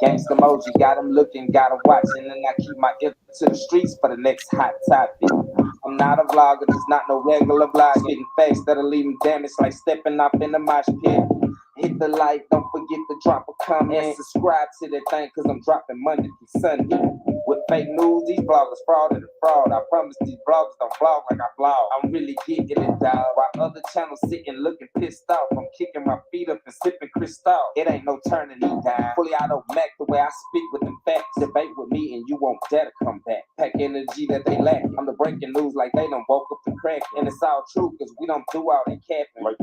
Gangsta emoji, got him looking, got him watching, and I keep my ear to the streets for the next hot topic. I'm not a vlogger, this not no regular vlog. Spitting facts that'll leave them damaged like stepping up in the mosh pit. Hit the like, don't forget to drop a comment and subscribe to that thing, cause I'm dropping Monday through Sunday. With fake news, these bloggers fraud and fraud. I promise these bloggers don't vlog like I vlog. I'm really getting it, dog. While other channels sitting looking pissed off, I'm kicking my feet up and sipping Cristal. It ain't no turning me down. Fully out of Mac the way I speak with them facts. Debate with me and you won't dare to come back. Pack energy that they lack. I'm the breaking news like they done woke up the crack. And it's all true cause we don't do all that capping. Like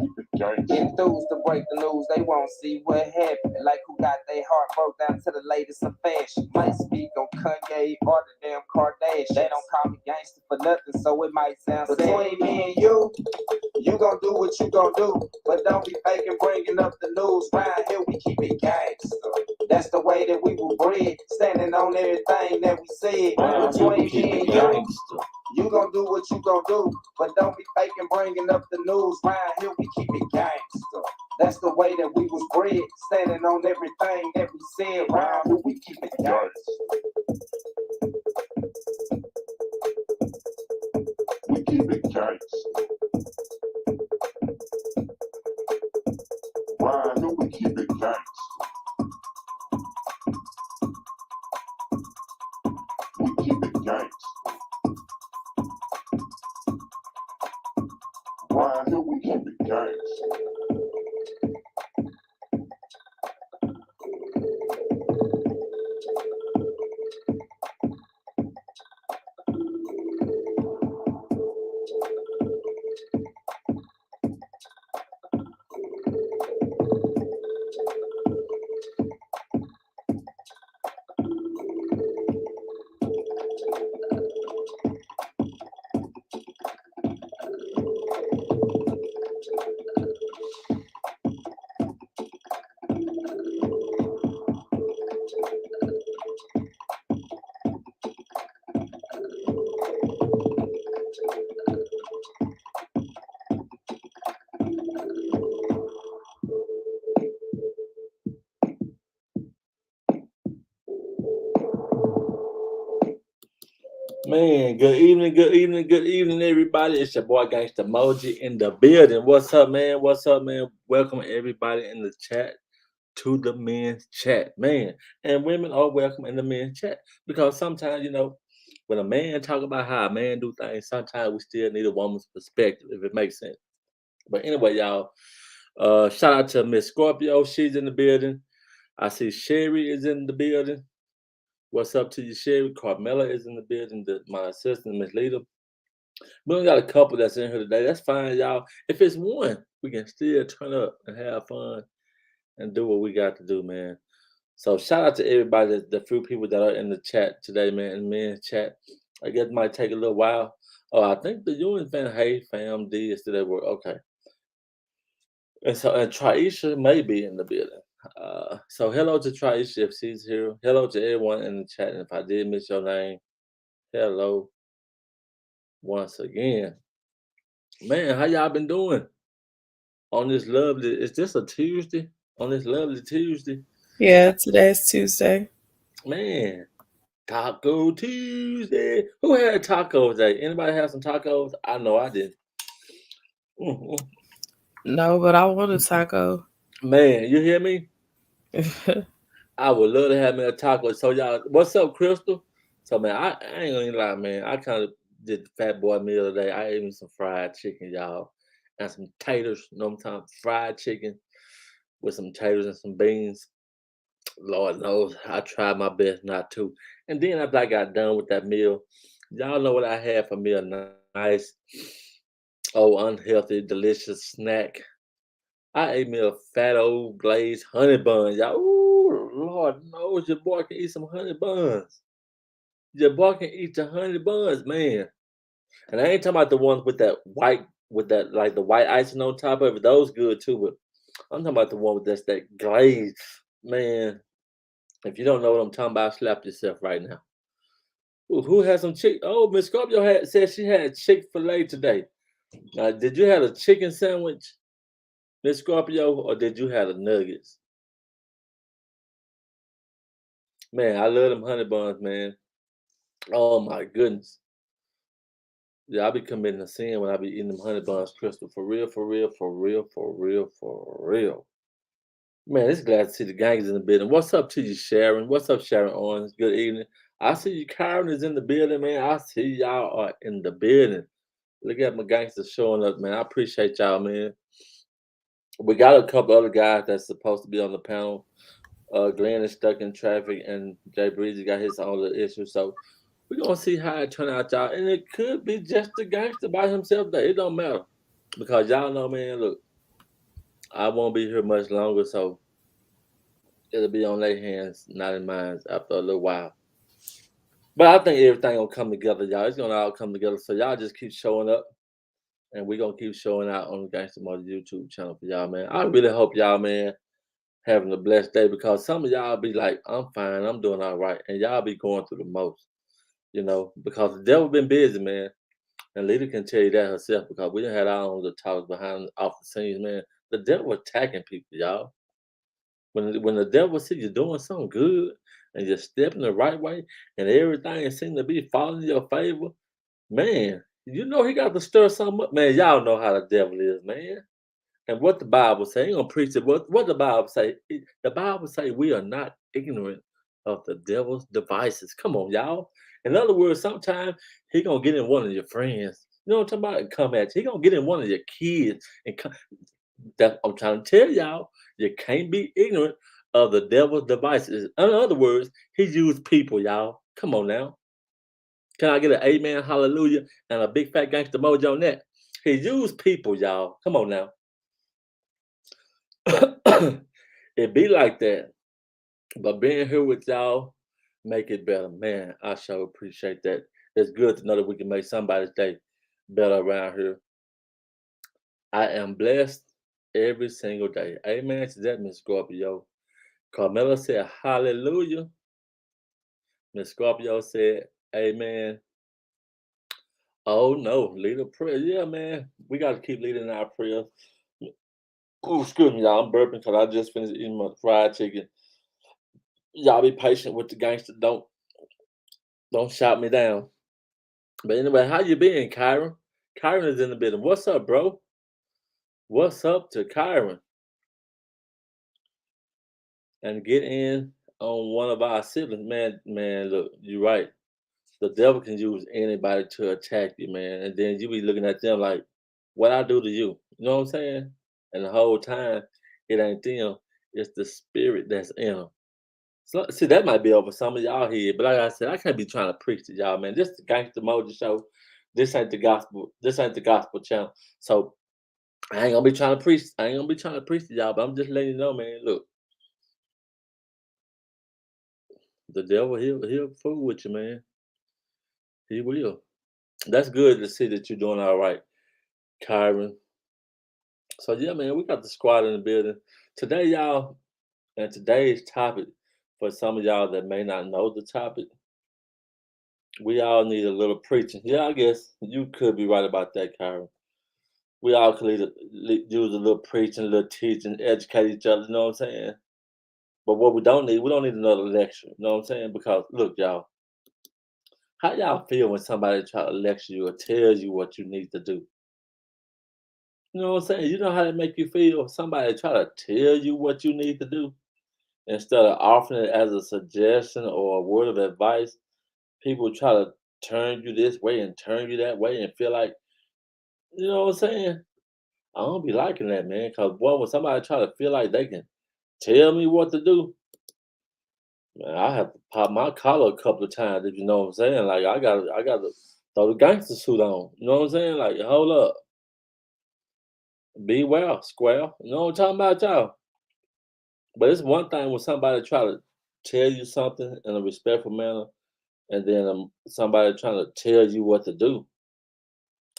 enthused to break the news, they won't see what happened. Like who got their heart broke down to the latest of fashion. Might speak on Kanye or the damn Kardashian. They don't call me gangster for nothing, so it might sound sad. Between me and you gon' do what you gon' do. But don't be faking bringing up the news. Round here we keep it gangster. That's the way that we were bred. Standing on everything that we said. Between me and you gon' do what you gon' do. But don't be faking bringing up the news. Round here we keep it gangster. That's the way that we was bred. Standing on everything that we said. Round here we keep it gangster. We keep it gangster. Round here we keep it gangster. We keep it gangster. Round here we keep it gangster. Man, good evening, everybody. It's your boy Gangsta Moji in the building. What's up, man? Welcome everybody in the chat to the men's chat, man. And women are welcome in the men's chat because sometimes, when a man talk about how a man do things, sometimes we still need a woman's perspective, if it makes sense. But anyway, y'all, shout out to Miss Scorpio. She's in the building. I see Sherry is in the building. What's up to you, Sherry? Carmela is in the building. My assistant, Miss Lita. We only got a couple that's in here today. That's fine, y'all. If it's one, we can still turn up and have fun and do what we got to do, man. So shout out to everybody, the few people that are in the chat today, man, in the men's chat. I guess it might take a little while. Oh, I think the Ewing fan, hey, fam, D is still at work. Okay. And Traisha may be in the building. So hello to Traisha if she's here. Hello to everyone in the chat. And if I did miss your name, hello once again. Man, how y'all been doing on this lovely? Is this a Tuesday? On this lovely Tuesday? Yeah, today's Tuesday. Man, Taco Tuesday. Who had tacos today? Anybody have some tacos? I know I did. Mm-hmm. No, but I want a taco. Man, you hear me? I would love to have me a taco. So y'all, what's up, Crystal? So man, I ain't gonna lie, man. I kind of did the fat boy meal today. I ate me some fried chicken, y'all, and some taters. You know what I'm talking? Fried chicken with some taters and some beans. Lord knows, I tried my best not to. And then after I got done with that meal, y'all know what I had for me, a nice, unhealthy, delicious snack. I ate me a fat old glazed honey bun, y'all. Ooh, Lord knows your boy can eat some honey buns. Your boy can eat the honey buns, man. And I ain't talking about the ones with that white, with that like the white icing on top of it. Those good too, but I'm talking about the one with that glaze, man. If you don't know what I'm talking about, slap yourself right now. Ooh, who has some chick? Oh, Miss Scorpio said she had Chick-fil-A today. Now, did you have a chicken sandwich, Miss Scorpio, or did you have the nuggets? Man, I love them honey buns, man. Oh my goodness. Yeah, I be committing a sin when I be eating them honey buns, Crystal. For real, for real, for real, for real, for real. Man, it's glad to see the gang is in the building. What's up to you, Sharon? What's up, Sharon Owens? Good evening. I see you, Karen is in the building, man. I see y'all are in the building. Look at my gangsters showing up, man. I appreciate y'all, man. We got a couple other guys that's supposed to be on the panel. Glenn is stuck in traffic, and Jay Breezy got his own little issue. So we're gonna see how it turn out, y'all. And it could be just the gangster by himself. That it don't matter because y'all know, man. Look, I won't be here much longer, so it'll be on their hands, not in mine, after a little while. But I think everything gonna come together, y'all. It's gonna all come together. So y'all just keep showing up, and we're gonna keep showing out on the Gangster Mother YouTube channel for y'all, man. I really hope y'all, man, having a blessed day because some of y'all be like, I'm fine, I'm doing all right, and y'all be going through the most, because the devil been busy, man. And Lita can tell you that herself because we done had our own little talks behind off the scenes, man. The devil attacking people, y'all. When the devil see you doing something good and you're stepping the right way and everything seems to be falling in your favor, man, he got to stir something up. Man, y'all know how the devil is, man. And what the Bible say, I ain't gonna preach it. What the Bible say? The Bible say we are not ignorant of the devil's devices. Come on, y'all. In other words, sometimes he gonna get in one of your friends. You know what I'm talking about? And come at you. He gonna get in one of your kids and come. That I'm trying to tell y'all, you can't be ignorant of the devil's devices. In other words, he used people, y'all. Come on now. Can I get an amen, hallelujah, and a big fat gangster emoji on that? He used people, y'all. Come on now. It be like that. But being here with y'all make it better. Man, I sure appreciate that. It's good to know that we can make somebody's day better around here. I am blessed every single day. Amen to that, Miss Scorpio. Carmela said, hallelujah. Miss Scorpio said, amen. Oh no, lead a prayer. Yeah, man. We got to keep leading our prayers. Oh, excuse me, y'all. I'm burping because I just finished eating my fried chicken. Y'all be patient with the gangster. Don't shout me down. But anyway, how you been, Kyron? Kyron is in the building. What's up, bro? What's up to Kyron? And get in on one of our siblings. Man, look, you're right. The devil can use anybody to attack you, man. And then you be looking at them like, what I do to you? You know what I'm saying? And the whole time, it ain't them. It's the spirit that's in them. So, see, that might be over some of y'all here. But like I said, I can't be trying to preach to y'all, man. This is the Gangster Mojo Show. This ain't the gospel. This ain't the gospel channel. So I ain't gonna be trying to preach. I ain't gonna be trying to preach to y'all, but I'm just letting you know, man. Look, the devil, he'll fool with you, man. He will. That's good to see that you're doing all right, Kyron. So yeah, man, we got the squad in the building today, y'all. And today's topic, for some of y'all that may not know the topic, we all need a little preaching. Yeah, I guess you could be right about that, Kyron. We all could use a little preaching, a little teaching, educate each other. You know what I'm saying? But what we don't need another lecture. You know what I'm saying? Because look, y'all, how y'all feel when somebody try to lecture you or tells you what you need to do? You know what I'm saying? You know how that make you feel? Somebody try to tell you what you need to do instead of offering it as a suggestion or a word of advice. People try to turn you this way and turn you that way and feel like, you know what I'm saying? I don't be liking that, man. Because boy, when somebody try to feel like they can tell me what to do, man, I have to pop my collar a couple of times, if you know what I'm saying. Like I gotta throw the gangster suit on. You know what I'm saying? Like, hold up. Be well, square. You know what I'm talking about, y'all? But it's one thing when somebody try to tell you something in a respectful manner, and then somebody trying to tell you what to do.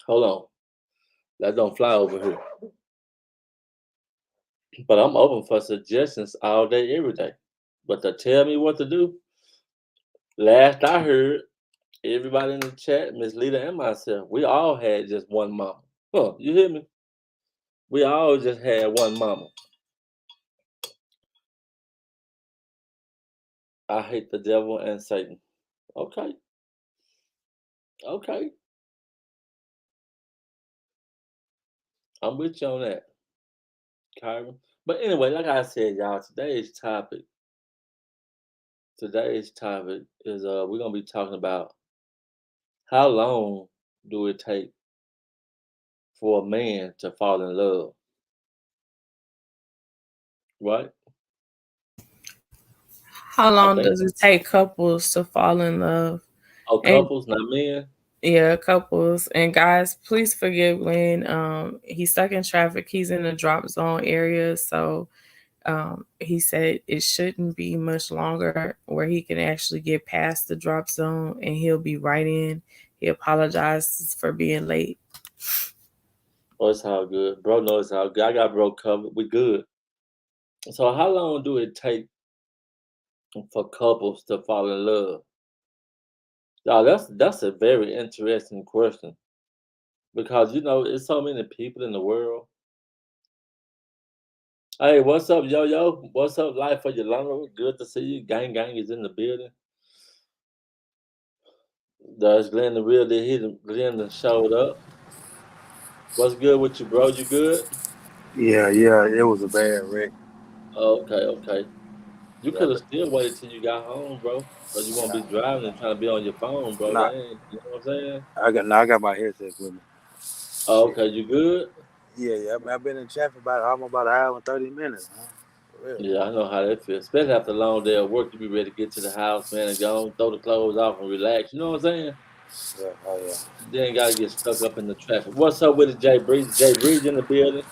Hold on. That don't fly over here. But I'm open for suggestions all day, every day. But to tell me what to do, last I heard, everybody in the chat, Miss Lita and myself, we all had just one mama. Huh, you hear me? We all just had one mama. I hate the devil and Satan. Okay. Okay. I'm with you on that, Kyron. But anyway, like I said, y'all, today's topic is we're gonna be talking about how long do it take for a man to fall in love, right? How I long think does it take couples to fall in love? And couples, not men. yeah, couples and guys, please forgive Lynn. He's stuck in traffic. He's in the drop zone area, so he said it shouldn't be much longer where he can actually get past the drop zone and he'll be right in. He apologizes for being late. Oh, it's all good. Bro knows it's all good. I got bro covered. We good. So how long do it take for couples to fall in love? Y'all, that's a very interesting question. Because it's so many people in the world. Hey, what's up, yo? What's up, Life for Yolanda? Good to see you. Gang is in the building. There's Glenn the real deal. Glenn done showed up. What's good with you, bro? You good? Yeah, it was a bad wreck. Oh, okay. You Yeah, could have still waited till you got home, bro. Cause you won't be driving and trying to be on your phone, bro. nah, That ain't, you know what I'm saying? I got my headset with me. Oh, Shit. okay, you good? Yeah. I mean, I've been in traffic almost about an hour and 30 minutes. Huh? For real. Yeah, I know how that feels. Especially after a long day of work, you be ready to get to the house, man, and go on, throw the clothes off and relax. You know what I'm saying? Yeah, oh yeah. Then gotta get stuck up in the traffic. What's up with it, Jay Breeze? Jay Breeze in the building.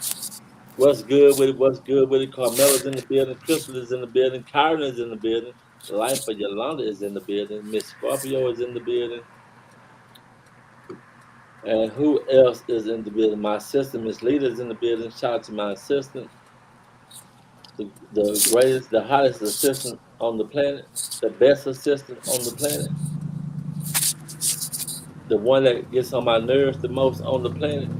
What's good with it? What's good with it? Carmela's in the building. Crystal is in the building. Kyron is in the building. Life of Yolanda is in the building. Miss Scorpio is in the building. And who else is in the building? My assistant, Miss Lita, is in the building. Shout out to my assistant, the greatest, the hottest assistant on the planet, the best assistant on the planet, the one that gets on my nerves the most on the planet.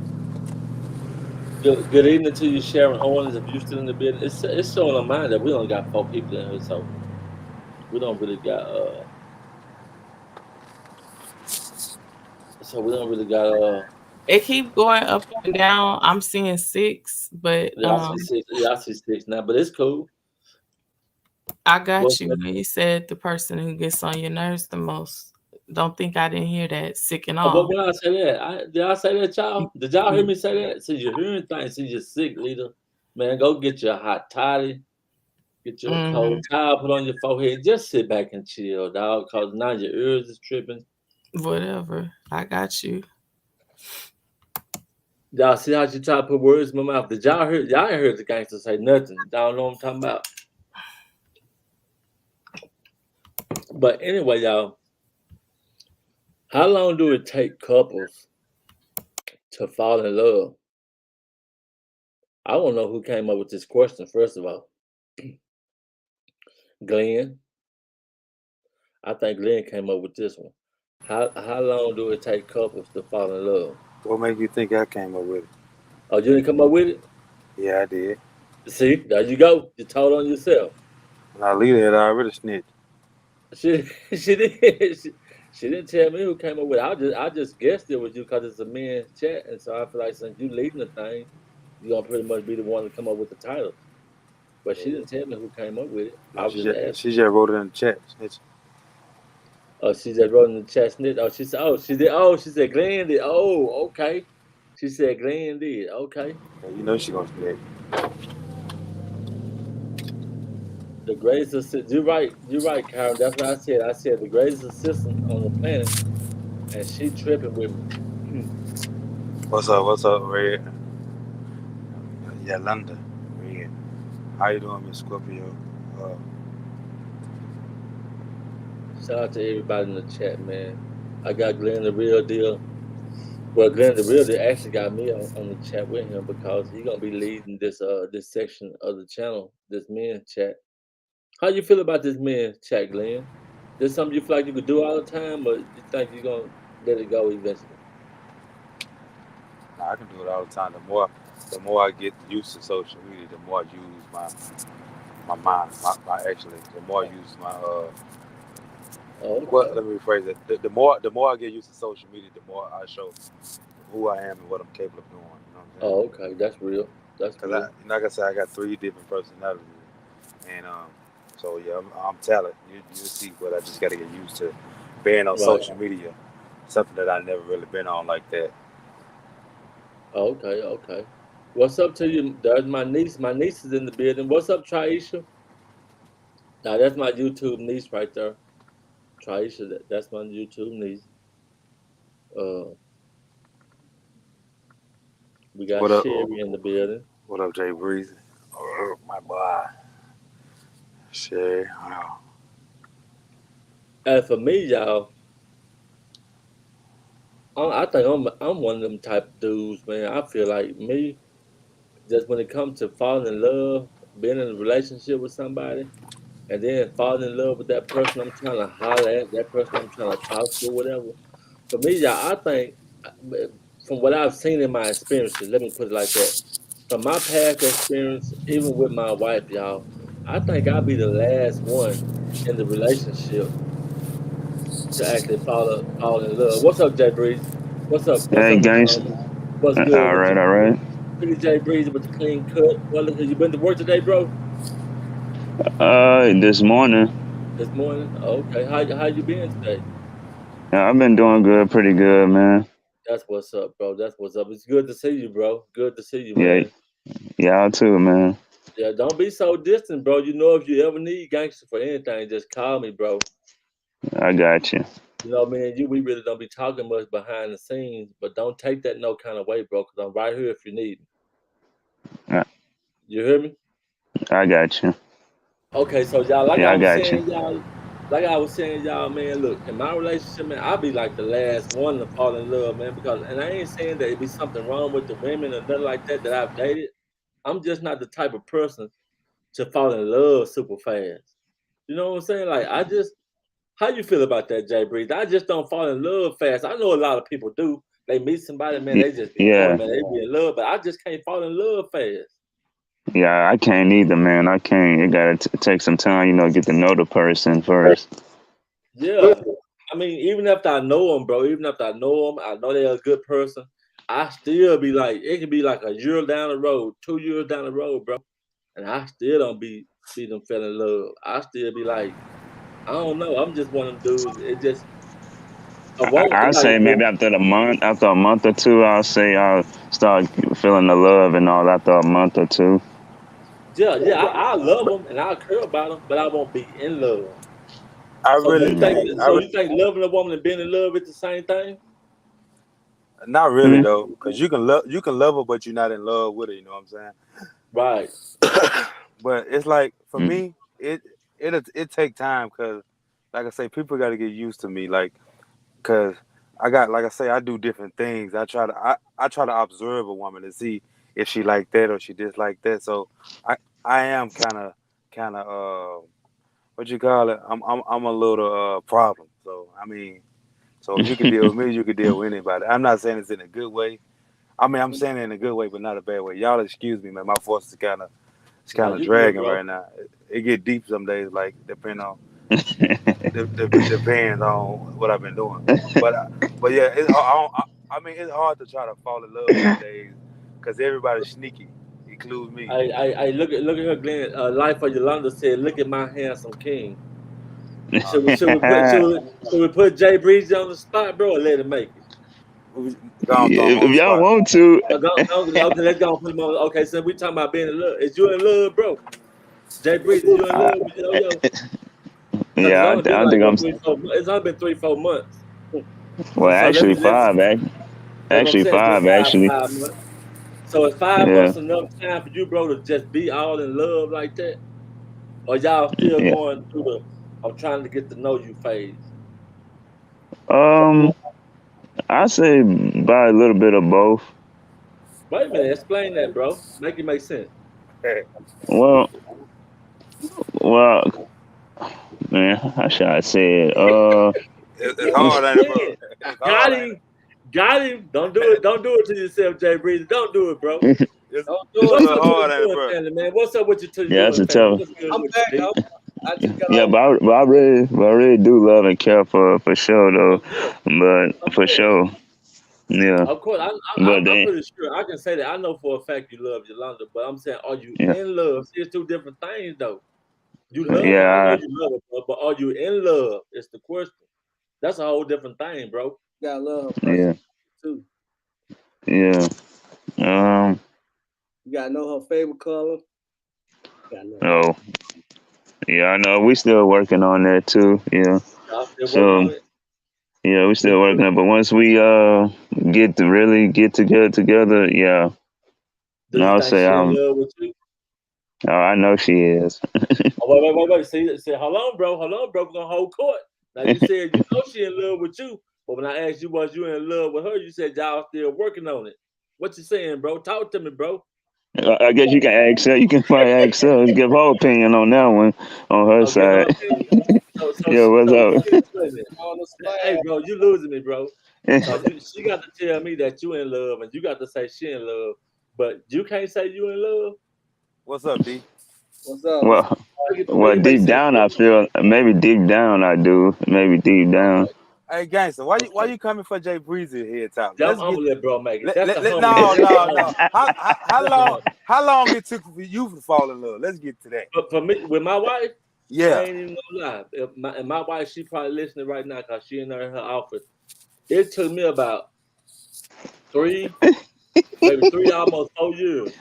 Good evening to you, Sharon Owens. If you're still in the building, it's showing on mine that we only got 4 people in here, so we don't really got It keep going up and down. I'm seeing 6, but yeah, I see 6. Yeah, I see 6 now, but it's cool. I got What's you. up? When you said the person who gets on your nerves the most. Don't think I didn't hear that. Sick and Oh, but all. when I say that, did I say that, y'all? Did y'all hear me say that? See, you're hearing things. See, you're sick, leader. Man, go get your hot toddy, get your cold towel, put on your forehead. Just sit back and chill, dog, because now your ears is tripping. Whatever. I got you. Y'all see how she try to put words in my mouth? Did y'all hear? Y'all ain't heard the gangster say nothing. Y'all know what I'm talking about. But anyway, y'all, how long do it take couples to fall in love? I don't know who came up with this question, first of all. Glenn. I think Glenn came up with this one. How long do it take couples to fall in love? What made you think I came up with it? Oh, you didn't come up with it? Yeah, I did. See, there you go. You told on yourself. Now, Lita had already snitched. She she did she didn't tell me who came up with it. I just guessed it was you because it's a men's chat, and so I feel like since you leading the thing, you're gonna pretty much be the one to come up with the titles. But she didn't tell me who came up with it. I No, was just asking. she just wrote it in the chat. Snitch. Oh, she just wrote in the chat snitch. Oh, she said, she did. Oh, she said Glenn did. Oh, okay. She said Glenn did. Okay. You know she gonna snitch. The greatest assistant. You're right, Karen. That's what I said. I said the greatest assistant on the planet, and she tripping with me. What's up, Red? Yolanda, Red. How you doing, Miss Scorpio? Shout out to everybody in the chat, man. I got Glenn the real deal. Well, Glenn the real deal actually got me on the chat with him because he's gonna be leading this section of the channel, this men's chat. How you feel about this men's chat, Glenn? This something you feel like you could do all the time, or you think you're gonna let it go eventually? I can do it all the time. The more I get used to social media, the more I use my mind. My actually, the more I use my Oh, well, okay. let me rephrase it. The more I get used to social media, the more I show who I am and what I'm capable of doing. You know what I'm Oh, saying? okay. That's real. That's Because real. like I said, I got 3 different personalities, and so yeah, I'm talented. You see, but I just got to get used to being on Right. social media, something that I never really been on like that. Okay, okay. What's up to you? There's my niece. My niece is in the building. What's up, Traisha? Now that's my YouTube niece right there. Traisha, that's my YouTube niece. Uh, we got What up? Sherry in the building. What up, Jay Breezy? Oh, my boy, Shay. Wow. And for me, y'all, I think I'm one of them type of dudes, man. I feel like me, just when it comes to falling in love, being in a relationship with somebody, and then falling in love with that person I'm trying to holler at, that person I'm trying to talk to, whatever. For me, y'all, I think from what I've seen in my experiences, let me put it like that. From my past experience, even with my wife, y'all, I think I'll be the last one in the relationship to actually fall in love. What's up, Jay Breeze? What's up? What's Hey, up, Mr. gangster. Homie? What's good All with right, you? all right. Look at Jay Breeze with the clean cut. Well, look, you been to work today, bro? This morning, This morning? Okay. How you been today? I've been doing good, pretty good, man. That's what's up, bro. That's what's up. It's good to see you, bro. Good to see you, Yeah, man. y'all too, man. Yeah, don't be so distant, bro. You know, if you ever need gangster for anything, just call me, bro. I got you. You know, me and you, we really don't be talking much behind the scenes, but don't take that no kind of way, bro, because I'm right here if you need me. I, You hear me? I got you. Okay, so y'all, like Yeah, I I was got you. saying, y'all, man, look, in my relationship, man, I'll be like the last one to fall in love, man, because, and I ain't saying that it be something wrong with the women or nothing like that I've dated. I'm just not the type of person to fall in love super fast. You know what I'm saying? Like, how you feel about that, Jay Breeze? I just don't fall in love fast. I know a lot of people do. They meet somebody, man, Y- they just be going, Yeah, man, they be in love, but I just can't fall in love fast. yeah, I can't either, man. I can't. It gotta take some time, get to know the person first. Yeah. I mean, even after I know them, bro, even after I know them, I know they're a good person. I still be like, it could be like a year down the road, 2 years down the road, bro. And I still don't see them fell in love. I still be like, I don't know. I'm just one of them dudes. It just, I won't, I like, say maybe after a month or two, I'll say I'll start feeling the love and all after a month or two. yeah, I love them and I care about them, but I won't be in love. I So really you think, think. Mm. I so you think loving a woman and being in love is the same thing? Not really Hmm? though, because you can love her, but you're not in love with her. You know what I'm saying? Right. But it's like for Mm. me, it take time because, like I say, people got to get used to me. Like, cause I got, like I say, I do different things. I try to observe a woman to see if she like that or she dislike that. So I am kind of what you call it? I'm a little problem. So I mean, so if you could deal with me, you could deal with anybody. I'm not saying it's in a good way. I mean, I'm saying it in a good way, but not a bad way. Y'all excuse me, man. My voice is Now kind of you good, dragging bro. right now. It get deep some days, like depends on what I've been doing. But but yeah, I mean, it's hard to try to fall in love these days because everybody's sneaky, includes me. I look at her, Glenn. Life of Yolanda said, "Look at my handsome king." Uh, Should we put Jay Breezy on the spot, bro, or let him make it? we gonna throw 'em on If the y'all spot. want to, Okay, let's go and put him on. Okay, so we talking about being in love. Is you in love, bro? Jay Breezy, is you in I, love with yo? Because it's yeah, only been I like think what I'm. 3-4 months. It's only been 3-4 months. Well, So actually, let's five. that's what I'm Actually, saying. It's been five. Actually, 5 months. So is 5 months yeah, enough time for you, bro, to just be all in love like that? Or y'all still yeah. going through the I'm trying to get to know you phase? Um, I say by a little bit of both. Wait a minute, explain that, bro. Make it make sense. Well, well, man, how should I say it? It's hard, ain't it, bro? Yeah, It's got hard, ain't it? him. Got him. Don't do it. Don't do it to yourself, Jay Breezy. Don't do it, bro. It's I'm a doing What's little up to hard, the ain't it, Ewing bro? family, man? What's up with you to the Yeah, that's Ewing a family? tough. What's good I'm with back. you, D? I just got Yeah, off. but I really do love and care for sure though. Yeah, But of for course. sure, yeah. Of course, But I'm they, pretty sure I can say that. I know for a fact you love Yolanda, but I'm saying, are you yeah, in love? See, it's two different things, though. You love her, I know yeah, you love her, but are you in love? It's the question. That's a whole different thing, bro. You gotta love her yeah, person too. yeah. Um, You gotta know her favorite color. You gotta know oh, yeah. I know we still working on that too. Yeah. Y'all still working So on it. yeah, we still working on it. But once we get to really get together, yeah. Do And you I'll think say she in love with you? oh, I know she is. Oh, wait. See, hold on, bro. We're gonna hold court. Now you said you know she in love with you, but when I asked you was you in love with her, you said y'all still working on it. What you saying, bro? Talk to me, bro. I guess you can ask her. You can probably ask her and give her opinion on that one on her I'll give her side. opinion. Yeah, what's So up? wait a minute. on the Hey, slab. bro, you losing me, bro. So she got to tell me that you in love, and you got to say she in love, but you can't say you in love. What's up, D? What's up? well, Make well, it make deep sense. down, I feel maybe deep down I do. Maybe deep down. Okay, Hey, gangster, why okay. you coming for Jay Breezy head top? I'm Let's get gonna let bro make it. That's the homie. no, That's the no, no. homie. How That's the long homie. it took for you to fall in love? Let's get to that. But for me, with my wife, I Yeah. ain't even gonna lie. And my wife, she probably listening right now because she in her office. It took me about maybe 3, almost 4 years.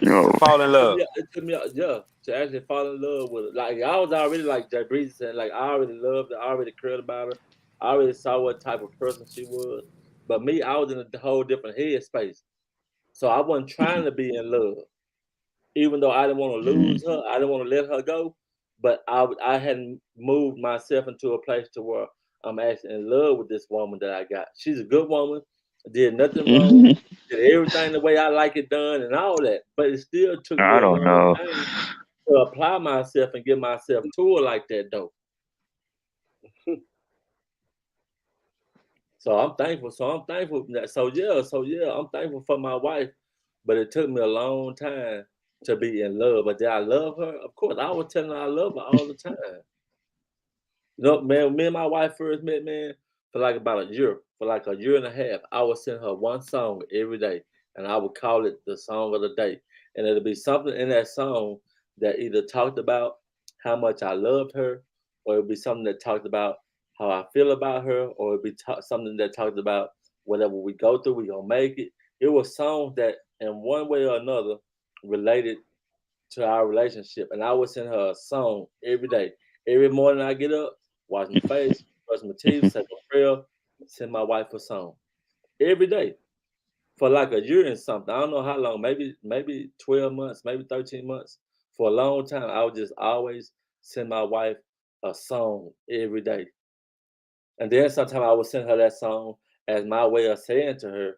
No. To fall in love. It took me, yeah, to actually fall in love with her. Like I was already like Jay Breezy said, like I already loved her, I already cared about her, I already saw what type of person she was. But me, I was in a whole different headspace, so I wasn't trying to be in love. Even though I didn't want to Mm. lose her, I didn't want to let her go. But I hadn't moved myself into a place to where I'm actually in love with this woman that I got. She's a good woman, did nothing wrong, did everything the way I like it done and all that. But it still took me I a don't long know. time to apply myself and get myself to her like that though. So I'm thankful. I'm thankful for my wife. But it took me a long time to be in love. But did I love her? Of course, I was telling her I love her all the time. You know, man, when me and my wife first met, man, for like about a year, for like a year and a half, I would send her one song every day, and I would call it the song of the day. And it'll be something in that song that either talked about how much I loved her, or it'll be something that talked about how I feel about her, or it'll be something that talked about whatever we go through, we gonna make it. It was songs that, in one way or another, related to our relationship. And I would send her a song every day. Every morning I get up, wash my face, brush my teeth, say my prayer, send my wife a song. Every day. For like a year and something. I don't know how long, maybe 12 months, maybe 13 months. For a long time, I would just always send my wife a song every day. And then sometimes I would send her that song as my way of saying to her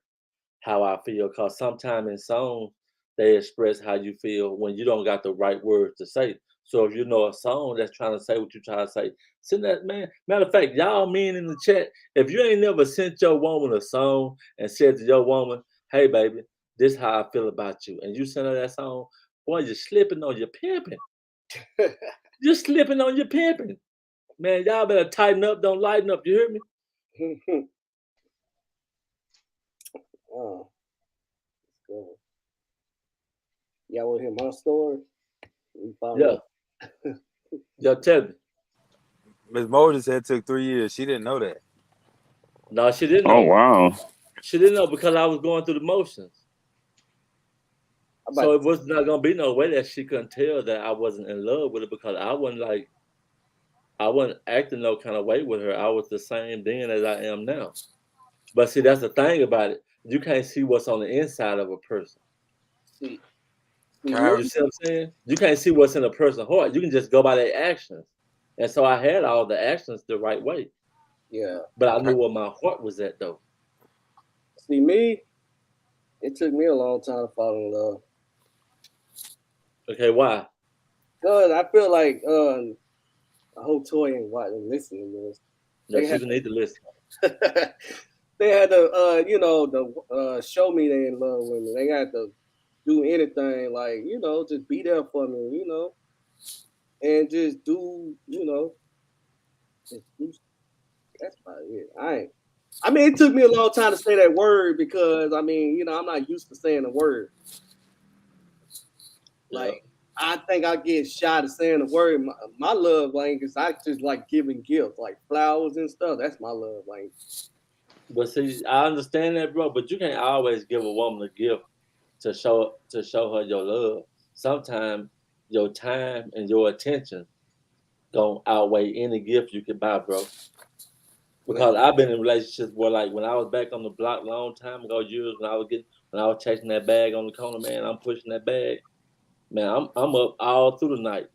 how I feel. Cause sometimes in songs they express how you feel when you don't got the right words to say. So if you know a song that's trying to say what you're trying to say, send that man. Matter of fact, y'all men in the chat, if you ain't never sent your woman a song and said to your woman, "Hey baby, this how I feel about you," and you send her that song, boy, you're slipping on your pimping. You're slipping on your pimping. Man, y'all better tighten up, don't lighten up. You hear me? Oh, good. Y'all want to hear my story? Yeah. Y'all tell me. Miss Moses said it took 3 years. She didn't know that. No, she didn't Oh know. wow. She didn't know because I was going through the motions. So it was not gonna be no way that she couldn't tell that I wasn't in love with her because I wasn't acting no kind of way with her. I was the same then as I am now. But see, that's the thing about it. You can't see what's on the inside of a person. See, You see what I'm saying? You can't see what's in a person's heart. You can just go by their actions. And so I had all the actions the right way. Yeah. But I knew where my heart was at though. See, me, it took me a long time to fall in love. Okay, why? Because I feel like I hope Toy ain't watching listening to this. No, she need to listen. they had to, you know, show me they in love with me. They got to do anything, like, you know, just be there for me, you know, and just do, you know, just do. That's about it. I mean, it took me a long time to say that word because I mean, you know, I'm not used to saying the word. Like, I think I get shy to saying the word. My love language, I just like giving gifts, like flowers and stuff. That's my love language. But see, I understand that, bro. But you can't always give a woman a gift to show her your love. Sometimes your time and your attention gonna outweigh any gift you can buy, bro. Because I've been in relationships where, like, when I was back on the block a long time ago, years when I was chasing that bag on the corner, man, I'm pushing that bag, man. I'm up all through the night.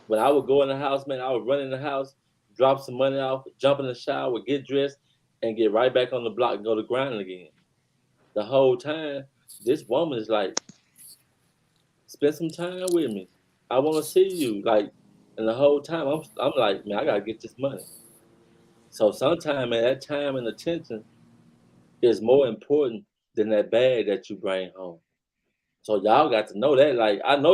When I would go in the house, man, I would run in the house, drop some money off, jump in the shower, get dressed, and get right back on the block and go to grinding again. The whole time, this woman is like, spend some time with me. I want to see you, like, and the whole time I'm like, man, I gotta get this money. So sometimes, man, that time and attention is more important than that bag that you bring home. So y'all got to know that. Like, I know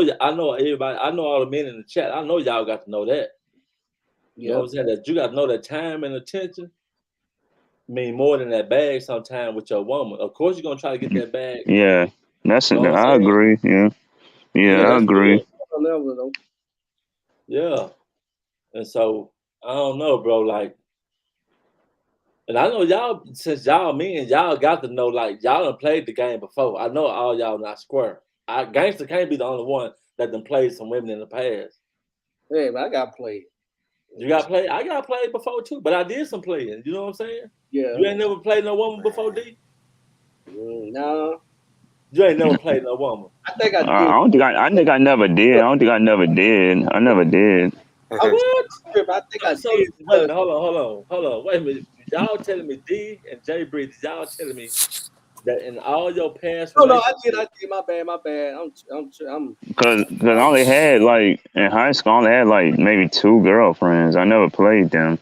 everybody. I know all the men in the chat. I know y'all got to know that. You know what I'm saying? That you got to know that time and attention mean more than that bag sometimes with your woman. Of course, you're gonna try to get that bag. Yeah, that's You know what I'm I saying? agree. Yeah, I that's agree. real. Yeah, and so I don't know, bro. Like, and I know y'all, since y'all men, y'all got to know, like, y'all done played the game before. I know all y'all not square. Gangster can't be the only one that done played some women in the past. Hey, I got played. You got played? I got played before too, but I did some playing. You know what I'm saying? Yeah. You ain't never played no woman before, D? No. You ain't never played no woman. I think I did. I think I never did. I don't think I never did. I never did. What? I think I So, did. wait a minute, hold on. Wait a minute. Y'all telling me, D and J Breeze, y'all telling me that in all your past No, I relationships, did. My bad. I'm Cause I only had, like, in high school, I only had like maybe 2 girlfriends. I never played them.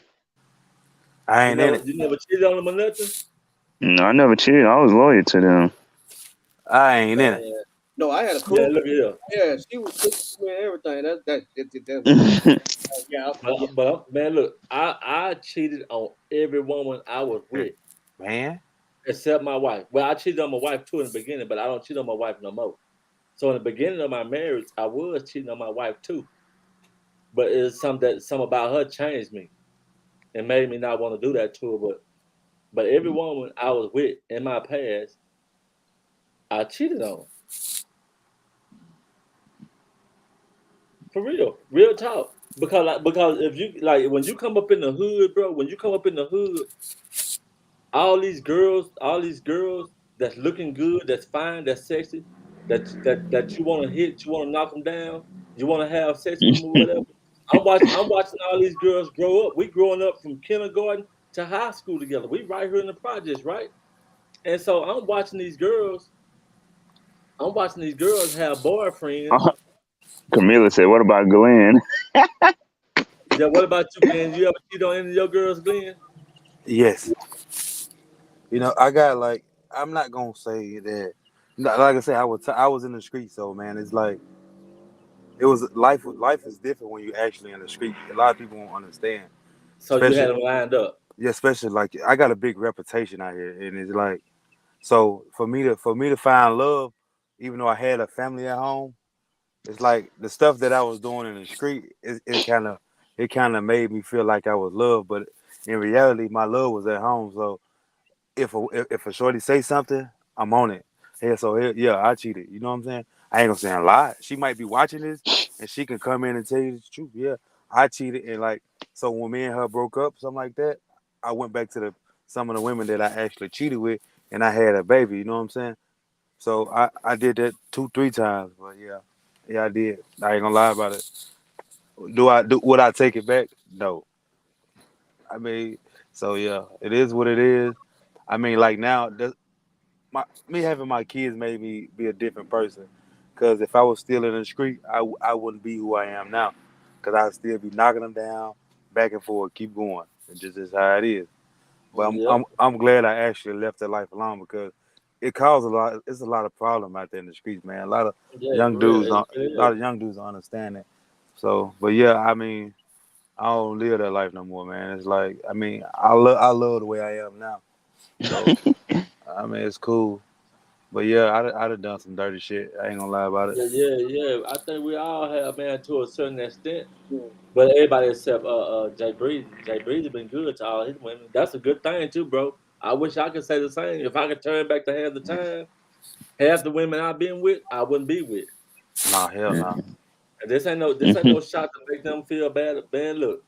I ain't in it. you never cheated on them or nothing? No, I never cheated. I was loyal to them. I ain't in it. No, I had a cool. Man, look at here. Yeah, she was cool and everything. That's But man, look, I cheated on every woman I was with, Man. except my wife. Well, I cheated on my wife too in the beginning, but I don't cheat on my wife no more. So in the beginning of my marriage, I was cheating on my wife too. But it's something about her changed me and made me not want to do that to her. But every woman I was with in my past, I cheated on. For real talk. Because if you, like, when you come up in the hood, bro, all these girls that's looking good, that's fine, that's sexy, that you want to hit, you want to knock them down, you want to have sex with them or whatever. I'm watching all these girls grow up. We growing up from kindergarten to high school together. We right here in the projects, right? And so I'm watching these girls have boyfriends. Camila said, "What about Glenn?" Yeah, what about you, Glenn? You ever cheat on any of your girls, Glenn? Yes. You know, I got like, I'm not gonna say that. Like I said, I was in the street, so man, it's like it was life. Life is different when you actually in the street. A lot of people won't understand, So you especially had them lined up. yeah, especially like I got a big reputation out here, and it's like so for me to find love, even though I had a family at home, it's like the stuff that I was doing in the street. It kind of made me feel like I was loved, but in reality, my love was at home. So if a shorty say something, I'm on it. Yeah, so yeah, I cheated. You know what I'm saying? I ain't gonna say a lie. She might be watching this, and she can come in and tell you the truth. Yeah, I cheated, and like so when me and her broke up, something like that, I went back to some of the women that I actually cheated with, and I had a baby. You know what I'm saying? So I did that 2-3 times, but yeah I did. I ain't gonna lie about it. Would I take it back? No. I mean, so yeah, it is what it is. I mean, like now, me having my kids made me be a different person. Because if I was still in the street, I wouldn't be who I am now. Because I'd still be knocking them down, back and forth, keep going. It just is how it is. But Yep. I'm glad I actually left that life alone because it caused a lot. It's a lot of problem out there in the streets, man. A lot of Yeah, young for real. dudes, a It lot is. of young dudes don't understand it. So, but yeah, I mean, I don't live that life no more, man. It's like, I mean, I love the way I am now. So, I mean, it's cool. But yeah, I'd have done some dirty shit. I ain't gonna lie about it. Yeah. I think we all have, man, to a certain extent. Yeah. But everybody except Jay Breezy. Jay Breezy been good to all his women. That's a good thing too, bro. I wish I could say the same. If I could turn back to half the time, half the women I've been with, I wouldn't be with. Nah, hell no. And this ain't no shot to make them feel bad. Man, look,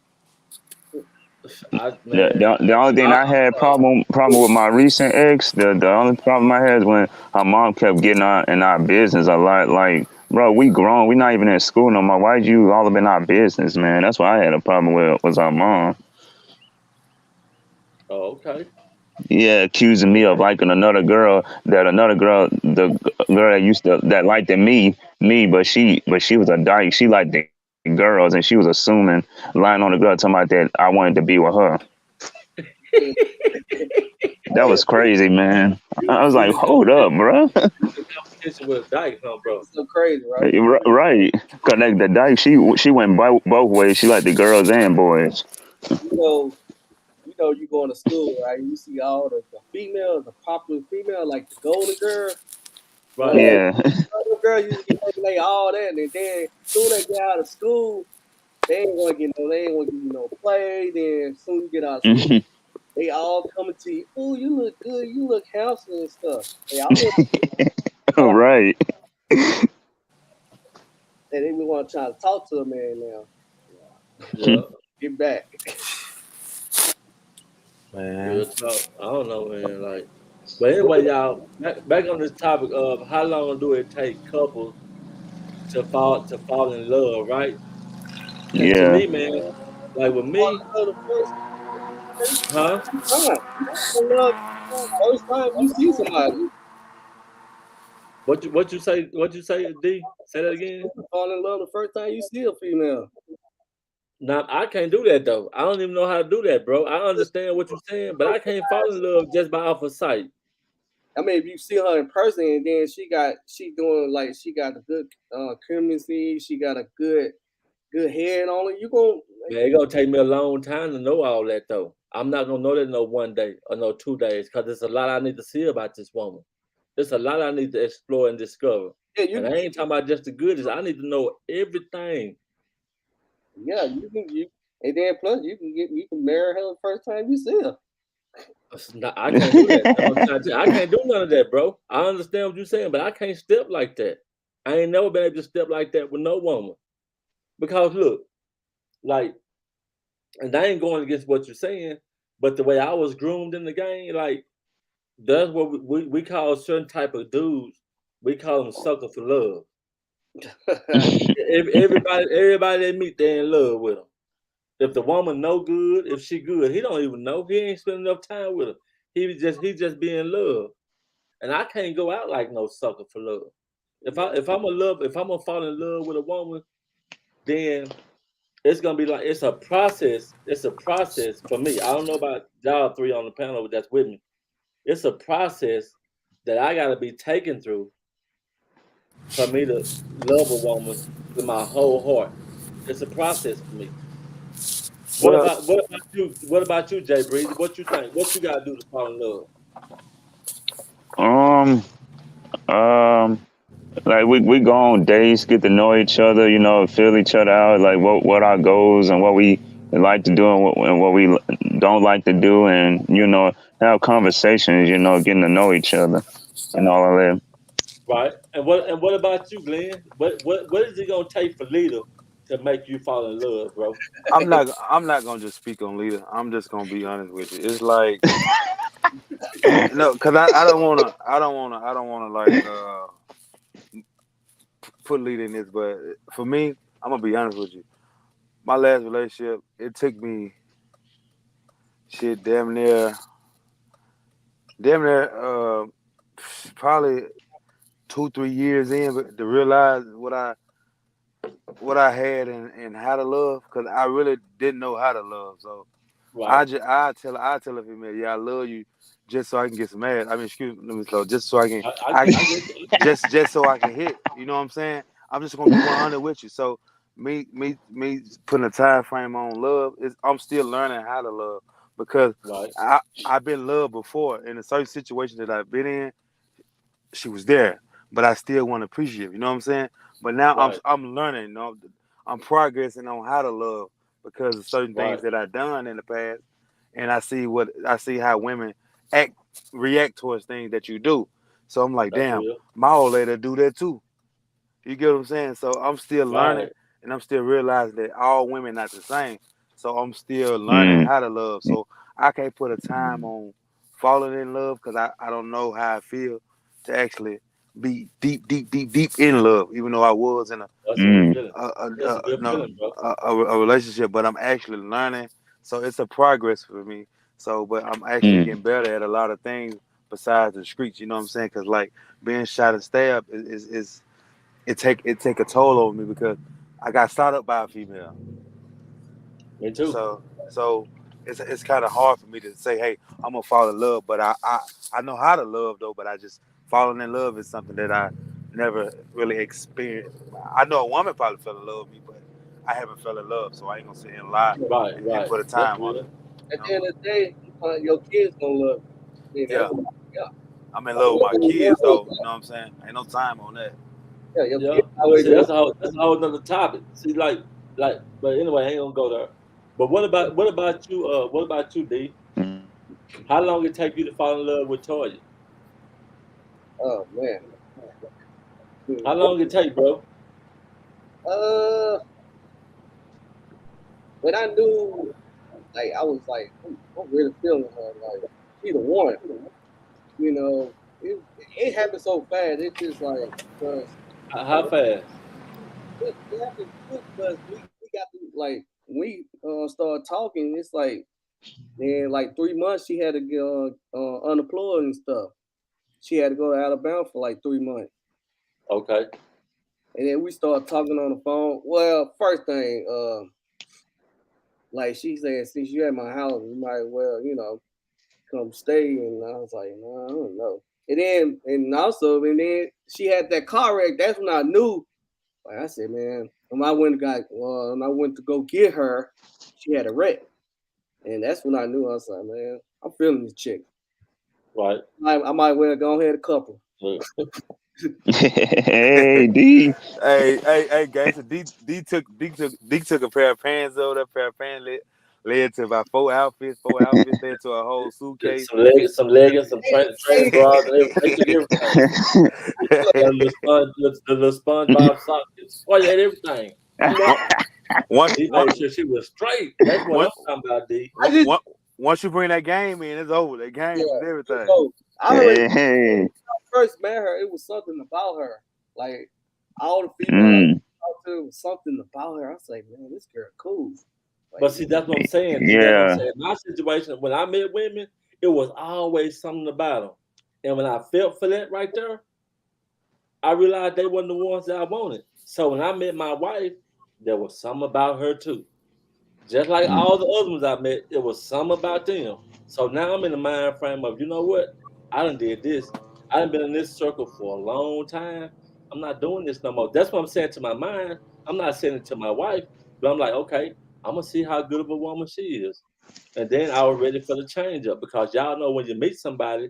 The only thing I had problem with my recent ex, the only problem I had is when her mom kept getting in our business a lot. Like, bro, we grown, we not even in school no more. Why'd you all up in our business, man? That's what I had a problem with was our mom. Oh, okay. Yeah, accusing me of liking another girl, the girl that liked me, but she was a dyke. She liked the girls, and she was assuming, lying on the girl, talking about that I wanted to be with her. That was crazy, man. I was like, hold up, bro. Competition with a dyke, huh, bro? It's so crazy, right? Right. Cause the dyke, she went both ways. She liked the girls and boys. You going to school, right? You see all the females, the popular female, like the Golden Girl. Right. Yeah. Golden Girl, you get like all that, and then soon as they get out of school, they ain't gonna get no play. Then soon you get out of school, they all coming to you. Oh, you look good. You look handsome and stuff. They all Right. and they want to try to talk to a man now. Yeah. Get back. Man. Real talk. I don't know, man. Like, but anyway, y'all, back on this topic of how long do it take couples to fall in love, right? And to Yeah. me, man, like with me, The huh? first time you see somebody, What you say? What you say, D? Say that again. you fall in love the first time you see a female. Now I can't do that though. I don't even know how to do that, bro. I understand what you're saying, but I can't fall in love just by off of sight. I mean, if you see her in person and then she got a good currency, she got a good head on it, you gonna Man, it's gonna take me a long time to know all that though. I'm not gonna know that no 1 day or no 2 days because there's a lot I need to see about this woman. There's a lot I need to explore and discover. yeah, And I ain't talking about just the goodies. I need to know everything. you can and then plus you can marry her the first time you see her. I can't do that. I'm trying to I can't do none of that, bro. I understand what you're saying, but I can't step like that. I ain't never been able to step like that with no woman. Because look, like, and I ain't going against what you're saying, but the way I was groomed in the game, like, that's what we call certain type of dudes. We call them sucker for love. Everybody they meet, they in love with them. If the woman no good, if she good, he don't even know. He ain't spend enough time with her. He just be in love. And I can't go out like no sucker for love. If I'm gonna fall in love with a woman, then it's gonna be like it's a process. It's a process for me. I don't know about y'all three on the panel that's with me. It's a process that I gotta be taken through for me to love a woman with my whole heart. It's a process for me. Well, What about you? What about you, Jay Breezy? What you think? What you gotta do to fall in love? um, um, like we go on dates, get to know each other, feel each other out, like what our goals and what we like to do and what we don't like to do, and have conversations, getting to know each other and all of that. Right. And what about you, Glenn? What is it gonna take for Lita to make you fall in love, bro? I'm not gonna just speak on Lita. I'm just gonna be honest with you. It's like no, because I don't wanna like put Lita in this, but for me, I'm gonna be honest with you. My last relationship, it took me shit damn near probably 2-3 years in, but to realize what I had and how to love, because I really didn't know how to love. So Right. I tell a female, yeah, I love you, just so I can get some ass. I mean, excuse me, let me slow, just so I can, I get you. just so I can hit. You know what I'm saying? I'm just gonna be 100 with you. So me putting a time frame on love is I'm still learning how to love because Right. I've been loved before in a certain situation that I've been in. She was there, but I still want to appreciate. You know what I'm saying? But now Right. I'm learning. You know, I'm progressing on how to love because of certain Right. things that I've done in the past, and I see how women react towards things that you do. So I'm like, That's damn, real. my old lady do that too. You get what I'm saying? So I'm still learning, Right. and I'm still realizing that all women not the same. So I'm still learning how to love. So I can't put a time on falling in love because I don't know how I feel to actually be deep in love, even though I was in That's a good feeling. a, That's a a, good no, feeling, bro. a relationship, but I'm actually learning. So it's a progress for me. So, but I'm actually getting better at a lot of things besides the streets. You know what I'm saying? Because like being shot and stabbed is it take a toll over me because I got started up by a female. Me too. So it's kind of hard for me to say, hey, I'm gonna fall in love, but I know how to love though, but I just falling in love is something that I never really experienced. I know a woman probably fell in love with me, but I haven't fell in love, so I ain't gonna sit here and lie Right. and Right. put a That's time on it. real. You At the know? end of the day, your kids gonna love you. Yeah, Yeah. I'm in love with my kids though. You know what I'm saying? Ain't no time on that. Yeah, your Yeah. kids always See, gonna. that's a whole nother topic. See, but anyway, I ain't gonna go there. But what about you? What about you, D? How long it take you to fall in love with Toya? Oh man. How long it take, bro? Uh, when I knew, like, I was like, I'm really feeling her. Like, she the one. You know, it happened so fast. It's just like, because How fast? it happened quick because we got to, like, we started talking. It's like, in like 3 months, she had to get unemployed and stuff. She had to go to Alabama for like 3 months. Okay. And then we started talking on the phone. Well, first thing, like she said, since you at my house, you might well, come stay. And I was like, no, I don't know. And then she had that car wreck. That's when I knew. Like I said, man, when I went to go get her, she had a wreck. And that's when I knew. I was like, man, I'm feeling this chick. Right. I might well go ahead a couple. Hey, D. Hey, guys. So D took a pair of pants over. That pair of pants led to about four outfits. Four outfits led to a whole suitcase. Some leggings, some training bras, and everything. They took everything. The SpongeBob sockets. Well, they had everything. One, He one, made sure she was straight. That's what one, I'm talking about, D. once you bring that game in, it's over. That game is everything. So I already Hey. first met her, it was something about her. Like all the females I talked to, was something about her. I was like, man, this girl cool. Like, But see, that's what I'm saying. D. That's what I'm saying. My situation, when I met women, it was always something about them. And when I felt for that right there, I realized they weren't the ones that I wanted. So when I met my wife, there was something about her too. Just like all the other ones I met, it was something about them. So now I'm in the mind frame of, you know what? I done did this. I done been in this circle for a long time. I'm not doing this no more. That's what I'm saying to my mind. I'm not saying it to my wife, but I'm like, okay, I'm gonna see how good of a woman she is. And then I was ready for the change up because y'all know when you meet somebody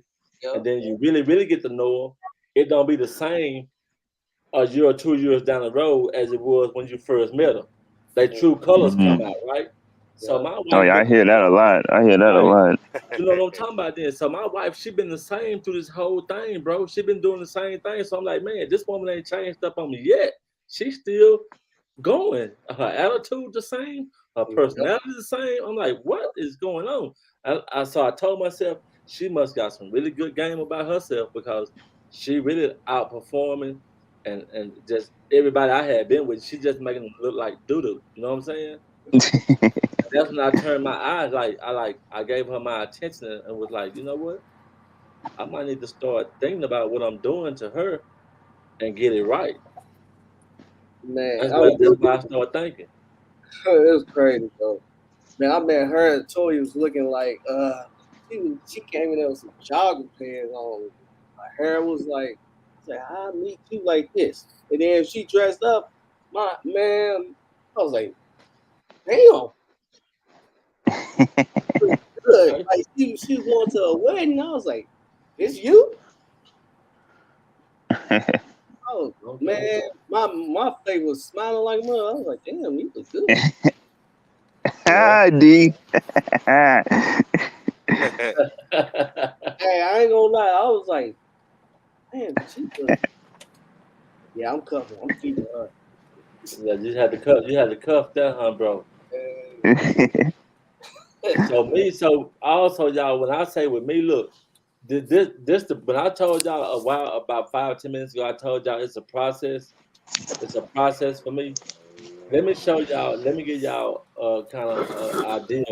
and then you really, really get to know them, it don't be the same a year or 2 years down the road as it was when you first met them. Their true colors come out, right? So my Oh wife yeah, I been hear that a lot. I hear that a right. lot. You know what I'm talking about then. So my wife, she been the same through this whole thing, bro. She been doing the same thing. So I'm like, man, this woman ain't changed up on me yet. She's still going. Her attitude the same, her personality the same. I'm like, what is going on? So I told myself she must got some really good game about herself because she really outperforming and just everybody I had been with, she just making them look like doo-doo. You know what I'm saying? That's when I turned my eyes. I gave her my attention and was like, you know what? I might need to start thinking about what I'm doing to her and get it right. man, That's why I started thinking. it was crazy though. Man, I met her and Toya was looking like she came in there with some jogging pants on. Her hair was like, I meet you like this. And then she dressed up, my man, I was like, damn. Good. Like she was going to a wedding. I was like, it's you? Oh man, my face was smiling like mud. I was like, damn, you look good. D. Hey, I ain't gonna lie. I was like, man, she look. Yeah, I'm covered. I'm keeping her. Yeah, you had to cuff that, huh, bro? So also y'all, when I say with me, look, when I told y'all a while about 5-10 minutes ago, I told y'all it's a process. It's a process for me. Let me show y'all. Let me give y'all kind of idea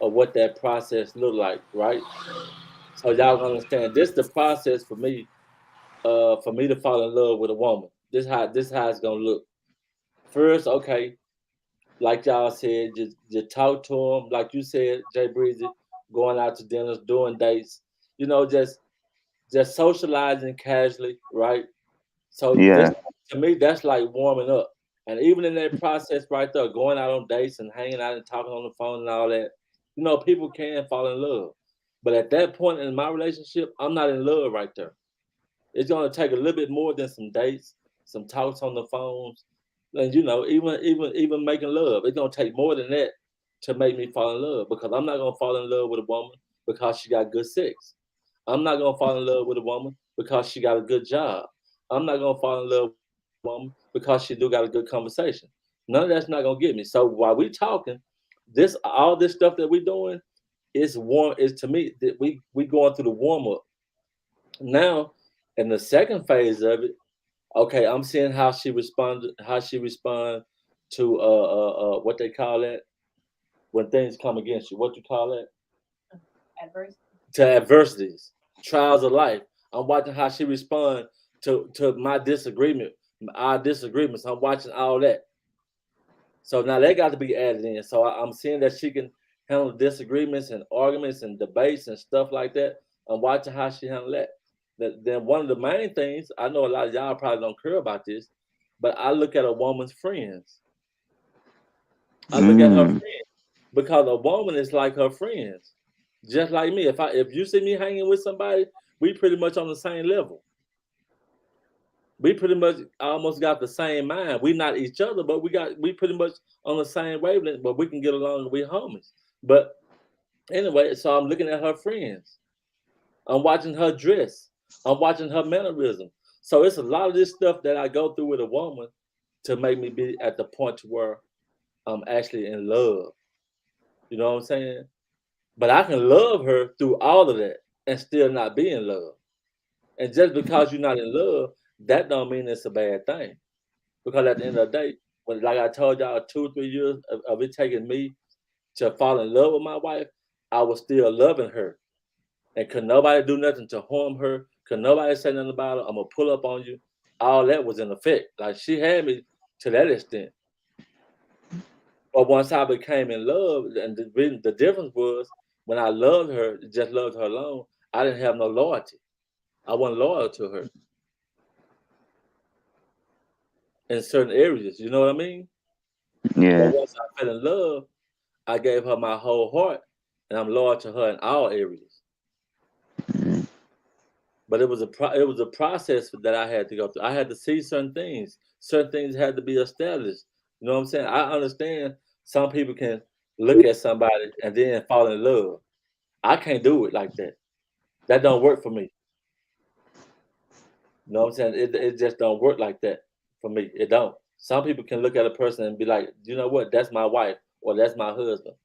of what that process look like, right? So y'all can understand. This the process for me to fall in love with a woman. This how it's gonna look. First, okay, like y'all said, just talk to them, like you said, Jay Breezy, going out to dinners, doing dates, just socializing casually, right? So this, Yeah. to me, that's like warming up. And even in that process right there, going out on dates and hanging out and talking on the phone and all that, people can fall in love. But at that point in my relationship, I'm not in love right there. It's gonna take a little bit more than some dates, some talks on the phones, and even making love. It's gonna take more than that to make me fall in love, because I'm not gonna fall in love with a woman because she got good sex. I'm not gonna fall in love with a woman because she got a good job. I'm not gonna fall in love with a woman because she do got a good conversation. None of that's not gonna get me. So while we talking, all this stuff that we doing is warm. Is to me that we going through the warm up. Now, in the second phase of it, okay, I'm seeing how she respond to what they call that when things come against you. What you call that? To adversities, trials of life. I'm watching how she respond to our disagreements. I'm watching all that. So now they got to be added in. So I'm seeing that she can handle disagreements and arguments and debates and stuff like that. I'm watching how she handle that. Then one of the main things, I know a lot of y'all probably don't care about this, but I look at a woman's friends. I look at her friends, because a woman is like her friends. Just like me. If you see me hanging with somebody, we pretty much on the same level. We pretty much almost got the same mind. We not each other, but we pretty much on the same wavelength, but we can get along. We homies. But anyway, so I'm looking at her friends. I'm watching her dress. I'm watching her mannerism. So it's a lot of this stuff that I go through with a woman to make me be at the point to where I'm actually in love. You know what I'm saying? But I can love her through all of that and still not be in love. And just because you're not in love, that don't mean it's a bad thing. Because at the end of the day, like I told y'all, 2 or 3 years of it taking me to fall in love with my wife, I was still loving her. And could nobody do nothing to harm her? Could nobody say nothing about her? I'm gonna pull up on you. All that was in effect. Like, she had me to that extent. But once I became in love, and the difference was, when I loved her, just loved her alone, I didn't have no loyalty. I wasn't loyal to her in certain areas. You know what I mean? Yeah. But once I fell in love, I gave her my whole heart, and I'm loyal to her in all areas. But it was a process that I had to go through. I had to see certain things. Certain things had to be established. You know what I'm saying? I understand some people can look at somebody and then fall in love. I can't do it like that. That don't work for me. You know what I'm saying? It just don't work like that for me. It don't. Some people can look at a person and be like, you know what? That's my wife, or that's my husband.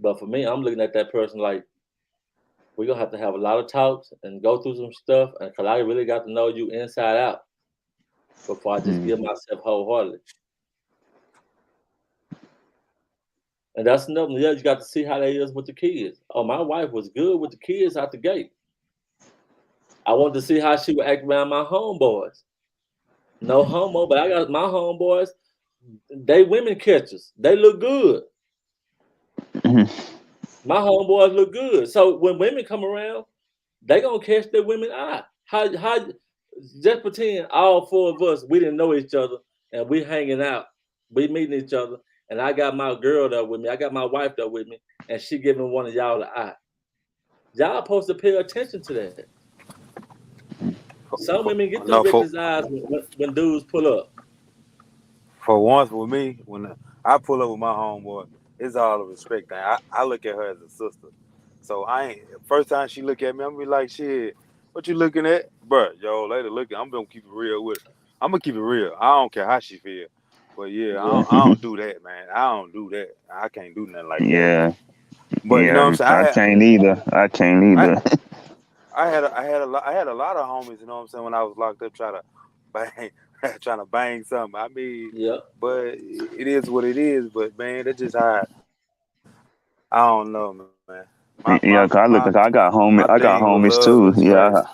But for me, I'm looking at that person like, we're gonna have to have a lot of talks and go through some stuff, and because I really got to know you inside out before I just give myself wholeheartedly. And that's another one. Yeah, you got to see how they is with the kids. Oh, my wife was good with the kids out the gate. I wanted to see how she would act around my homeboys. No homo, but I got my homeboys. They women catchers. They look good. My homeboys look good. So when women come around, they gonna catch their women eye. How just pretend all four of us, we didn't know each other and we hanging out, we meeting each other, and I got my girl there with me, I got my wife there with me, and she giving one of y'all the eye. Y'all supposed to pay attention to that. Some women get them No, reckless eyes when dudes pull up. for once with me, when I pull up with my homeboy, it's all a respect thing. I look at her as a sister. So I ain't first time she look at me, I'm gonna be like, shit, what you looking at? Bruh, yo, later looking, I'm gonna keep it real with her. I'm gonna keep it real. I don't care how she feel. But yeah, I don't do that, man. I don't do that. I can't do nothing like that. Yeah, But you know what I'm saying? I can't either. I can't either. I had a lot of homies, you know what I'm saying, when I was locked up trying to bang something. I mean, Yeah. but it is what it is. But man, that's just how I don't know, man. Yeah, cause I got My thing with homies love too. is Yeah,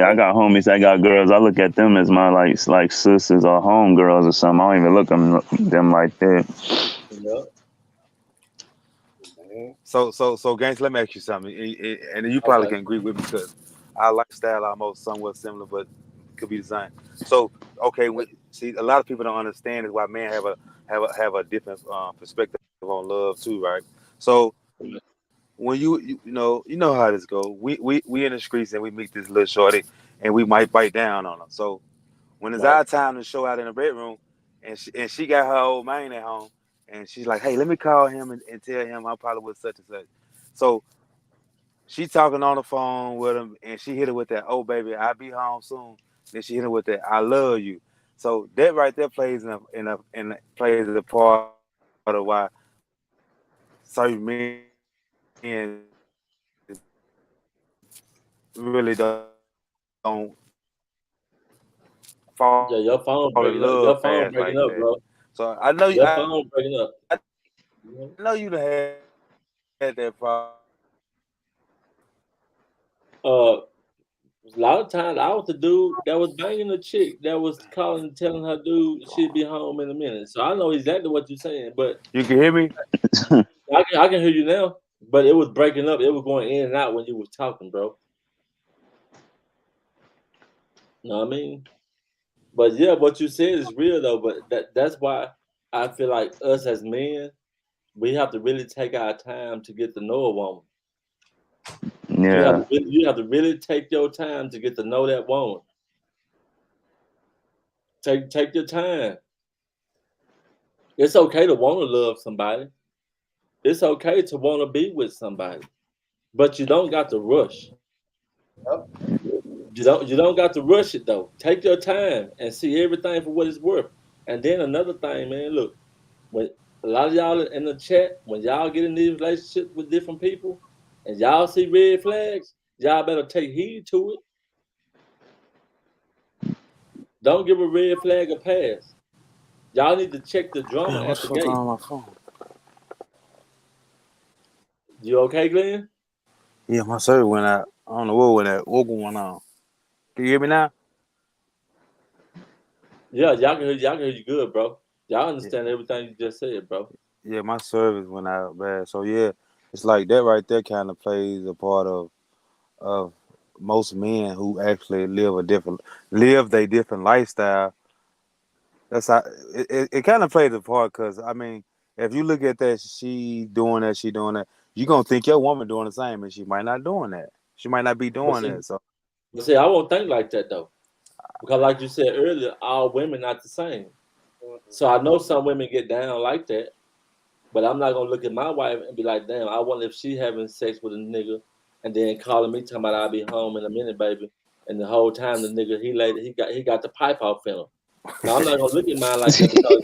I got homies that got girls. I look at them as my like sisters or homegirls or something. I don't even look at them like that. Yeah. So, Gaines, let me ask you something, and you probably Okay. can agree with me because our lifestyle almost somewhat similar, but could be the same. So, okay, see, a lot of people don't understand is why men have a different perspective on love too, right? So, when you know how this go. We in the streets and we meet this little shorty, and we might bite down on her. So, when it's Right. our time to show out in the bedroom, and she got her old man at home, and she's like, "Hey, let me call him and tell him I'm probably with such and such." So she talking on the phone with him, and she hit her with that, "Oh baby, I'll be home soon." Then she hit her with that, "I love you." So that right there plays plays a part of why certain men really don't fall Yeah, in your love phone breaking fast up. like Your that. phone breaking up, bro. So Your phone breaking up. I know you done had that problem. A lot of times I was the dude that was banging the chick that was calling and telling her dude she'd be home in a minute. So I know exactly what you're saying, but You can hear me? I can hear you now. But it was breaking up. It was going in and out when you was talking, bro. Know what I mean? But yeah, what you said is real though. But that's why I feel like us as men, we have to really take our time to get to know a woman. Yeah, You have to really take your time to get to know that woman. Take your time. It's okay to want to love somebody. It's okay to want to be with somebody, but you don't got to rush. Yep. You don't got to rush it though. Take your time and see everything for what it's worth. And then another thing, man, look, when a lot of y'all in the chat, when y'all get in these relationships with different people, and y'all see red flags, y'all better take heed to it. Don't give a red flag a pass. Y'all need to check the drama Damn, at what's the fucking gate. on my phone? You okay, Glenn? Yeah, my server went out. I don't know what went out. What going on? Can you hear me now? Yeah, y'all can hear you good, bro. Y'all Yeah, understand everything you just said, bro. yeah, my service went out bad. So yeah, it's like that right there kind of plays a part of most men who actually live a different lifestyle. That's how it kind of plays a part because I mean, if you look at that, she doing that, you gonna think your woman doing the same, and she might not doing that. She might not be But doing see, that. So I won't think like that though, because like you said earlier, all women not the same. So I know some women get down like that, but I'm not gonna look at my wife and be like, damn, I wonder if she having sex with a nigga, and then calling me talking about I'll be home in a minute, baby, and the whole time the nigga he got the pipe off in him. Now I'm not gonna look at mine like that because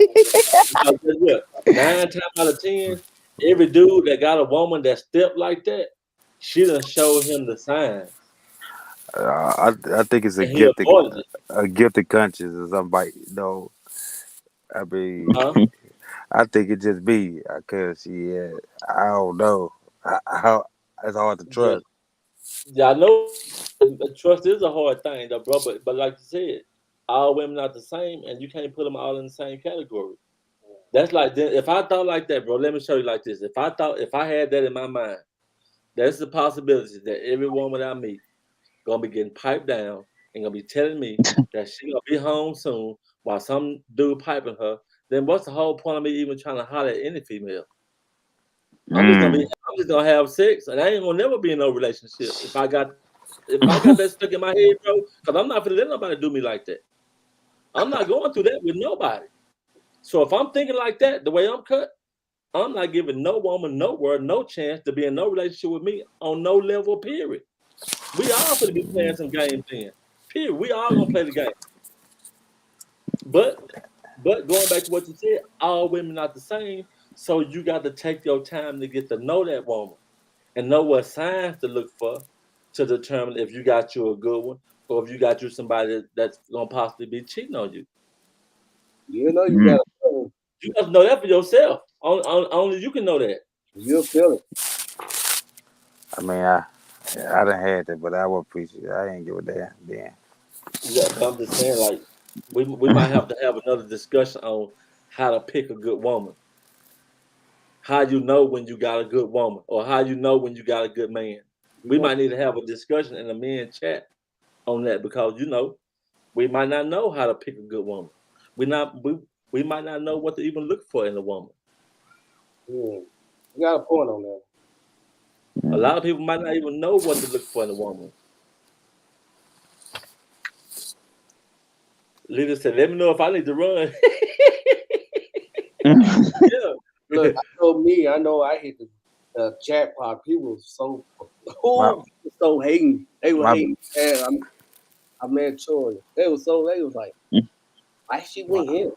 guess what? 9 times out of 10, every dude that got a woman that stepped like that, she done showed him the signs, I think it's and he avoided it. a gifted conscience or somebody. No, I mean. Huh? I think it just be because yeah, I don't know. It's hard to Yeah, trust. yeah, I know. Trust is a hard thing, though, bro. But like you said, all women not the same, and you can't put them all in the same category. That's like if I thought like that, bro. Let me show you like this. If I had that in my mind, there's the possibility that every woman I meet gonna be getting piped down and gonna be telling me that she gonna be home soon while some dude piping her. Then what's the whole point of me even trying to holler at any female? I'm just gonna have sex, and I ain't gonna never be in no relationship if I got that stuck in my head, bro. Because I'm not gonna let nobody do me like that. I'm not going through that with nobody. So if I'm thinking like that, the way I'm cut, I'm not giving no woman, no word, no chance to be in no relationship with me on no level, period. We all gonna be playing some games then. Period. We all gonna play the game. But going back to what you said, all women not the same. So you got to take your time to get to know that woman and know what signs to look for to determine if you got you a good one or if you got you somebody that's gonna possibly be cheating on you. You know you gotta know. You got to know that for yourself. Only you can know that. You'll feel it. I mean, I done had that, but I would appreciate it. I ain't give a damn. Then. Yeah, but I'm just saying, like, we might have to have another discussion on how to pick a good woman. How you know when you got a good woman, or how you know when you got a good man. We might need to have a discussion in the men chat on that because we might not know how to pick a good woman. We might not know what to even look for in a woman. You got a point on that. A lot of people might not even know what to look for in a woman. Lita said, "Let me know if I need to run." Yeah. Look, I know I hit the jackpot. People were so hating. They were hating. And I met Troy. They was like, why she went here?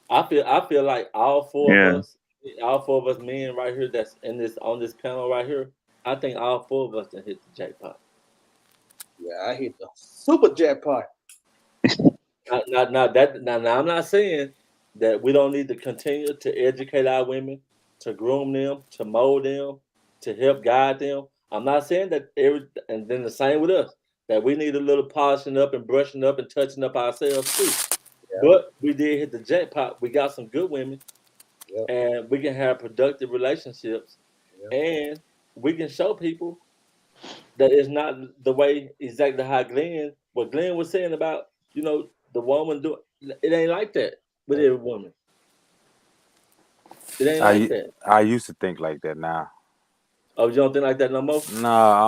I feel like all four of us men right here that's on this panel right here, I think all four of us done hit the jackpot. Yeah, I hit the super jackpot. Now I'm not saying that we don't need to continue to educate our women, to groom them, to mold them, to help guide them. I'm not saying that and then the same with us, that we need a little polishing up and brushing up and touching up ourselves too. Yeah. But we did hit the jackpot. We got some good women, and we can have productive relationships, and we can show people that it's not the way exactly how what Glenn was saying about, the woman it ain't like that with every woman. It ain't like that. I used to think like that now. Oh, you don't think like that no more? No, I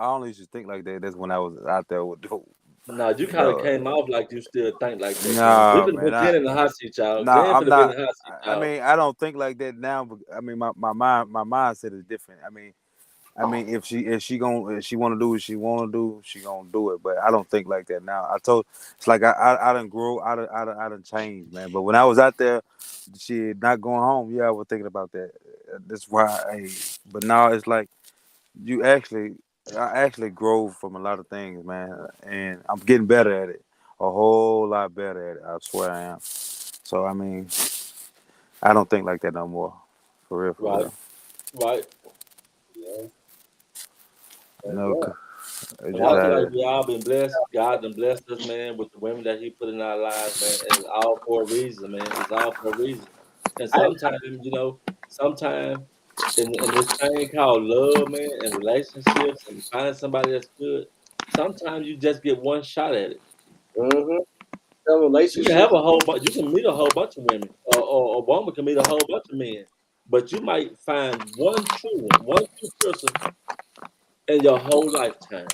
only used to think like that. That's when I was out there with dope. No, you kind of came off like you still think like that. No, we could put Glenn in the hot seat, y'all. No, Glenn I'm not. Been in the hot seat, y'all. I mean, I don't think like that now. But I mean, my mindset is different. I mean, if she want to do what she want to do, she gonna do it. But I don't think like that now. It's like I done grow, I done changed, man. But when I was out there, she not going home. Yeah, I was thinking about that. That's why. But now it's like I actually grow from a lot of things, man, and I'm getting better at it. A whole lot better at it. I swear I am. So I mean, I don't think like that no more. For real. Right. Yeah. No. I feel like we all been blessed. God done blessed us, man, with the women that He put in our lives, man. And it's all for a reason, man. It's all for a reason. And sometimes, in this thing called love, man, and relationships, and finding somebody that's good, sometimes you just get one shot at it. Mm-hmm. You can have you can meet a whole bunch of women, or a woman can meet a whole bunch of men, but you might find one true person in your whole lifetime.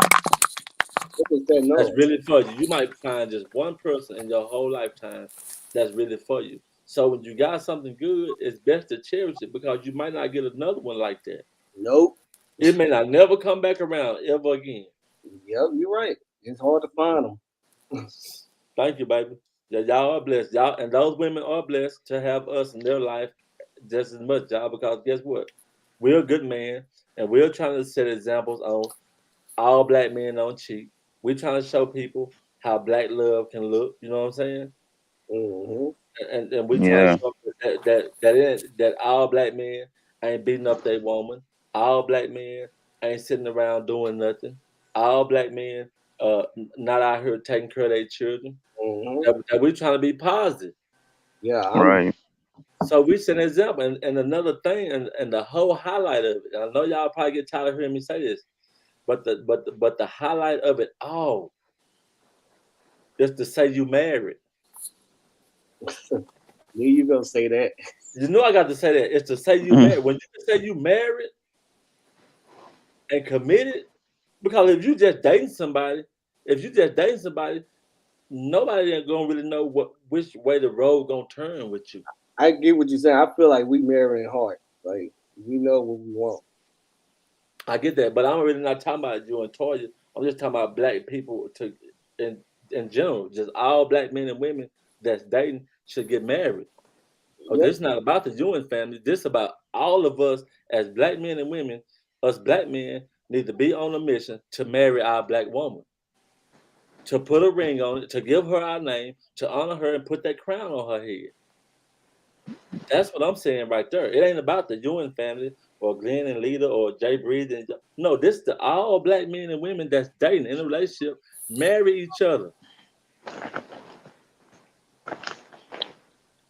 That's really for you. You might find just one person in your whole lifetime that's really for you. So when you got something good, it's best to cherish it because you might not get another one like that. Nope. It may not never come back around ever again. Yep, you're right. It's hard to find them. Thank you, baby. Y'all are blessed. Y'all and those women are blessed to have us in their life just as much, y'all, because guess what? We're a good man, and we're trying to set examples on all black men don't cheat. We're trying to show people how black love can look. You know what I'm saying? Mm-hmm. And we're trying to show that all black men ain't beating up their woman. All black men ain't sitting around doing nothing. All black men not out here taking care of their children. that we're trying to be positive. Yeah, Right. So we set an example, and another thing, and the whole highlight of it. I know y'all probably get tired of hearing me say this, but the highlight of it all is to say you married. Knew you gonna say that. You know I got to say that. It's to say you married. When you can say you married and committed, because if you just dating somebody, nobody ain't gonna really know which way the road gonna turn with you. I get what you're saying. I feel like we married in heart. Like we know what we want. I get that, but I'm really not talking about you and Toya. I'm just talking about black people in general. Just all black men and women that's dating should get married. Oh, this is not about the Ewing family. This is about all of us as black men and women. Us black men need to be on a mission to marry our black woman, to put a ring on it, to give her our name, to honor her and put that crown on her head. That's what I'm saying right there. It ain't about the Ewing family or Glenn and Lita or Jay Breeze. No, this is the all black men and women that's dating in a relationship, marry each other.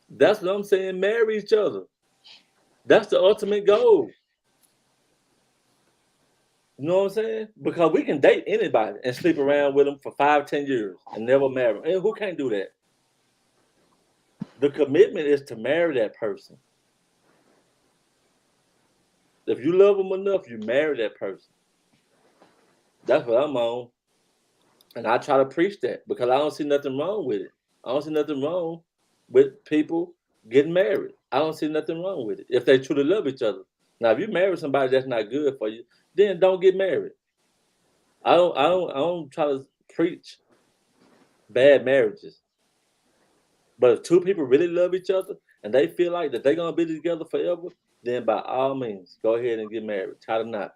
That's what I'm saying. Marry each other. That's the ultimate goal. You know what I'm saying? Because we can date anybody and sleep around with them for 5-10 years and never marry them. And who can't do that? The commitment is to marry that person. If you love them enough, you marry that person. That's what I'm on. And I try to preach that because I don't see nothing wrong with it. I don't see nothing wrong with people getting married. I don't see nothing wrong with it if they truly love each other. Now, if you marry somebody that's not good for you, then don't get married. I don't try to preach bad marriages. But if two people really love each other and they feel like that they're gonna be together forever, then by all means, go ahead and get married. Tie the knot.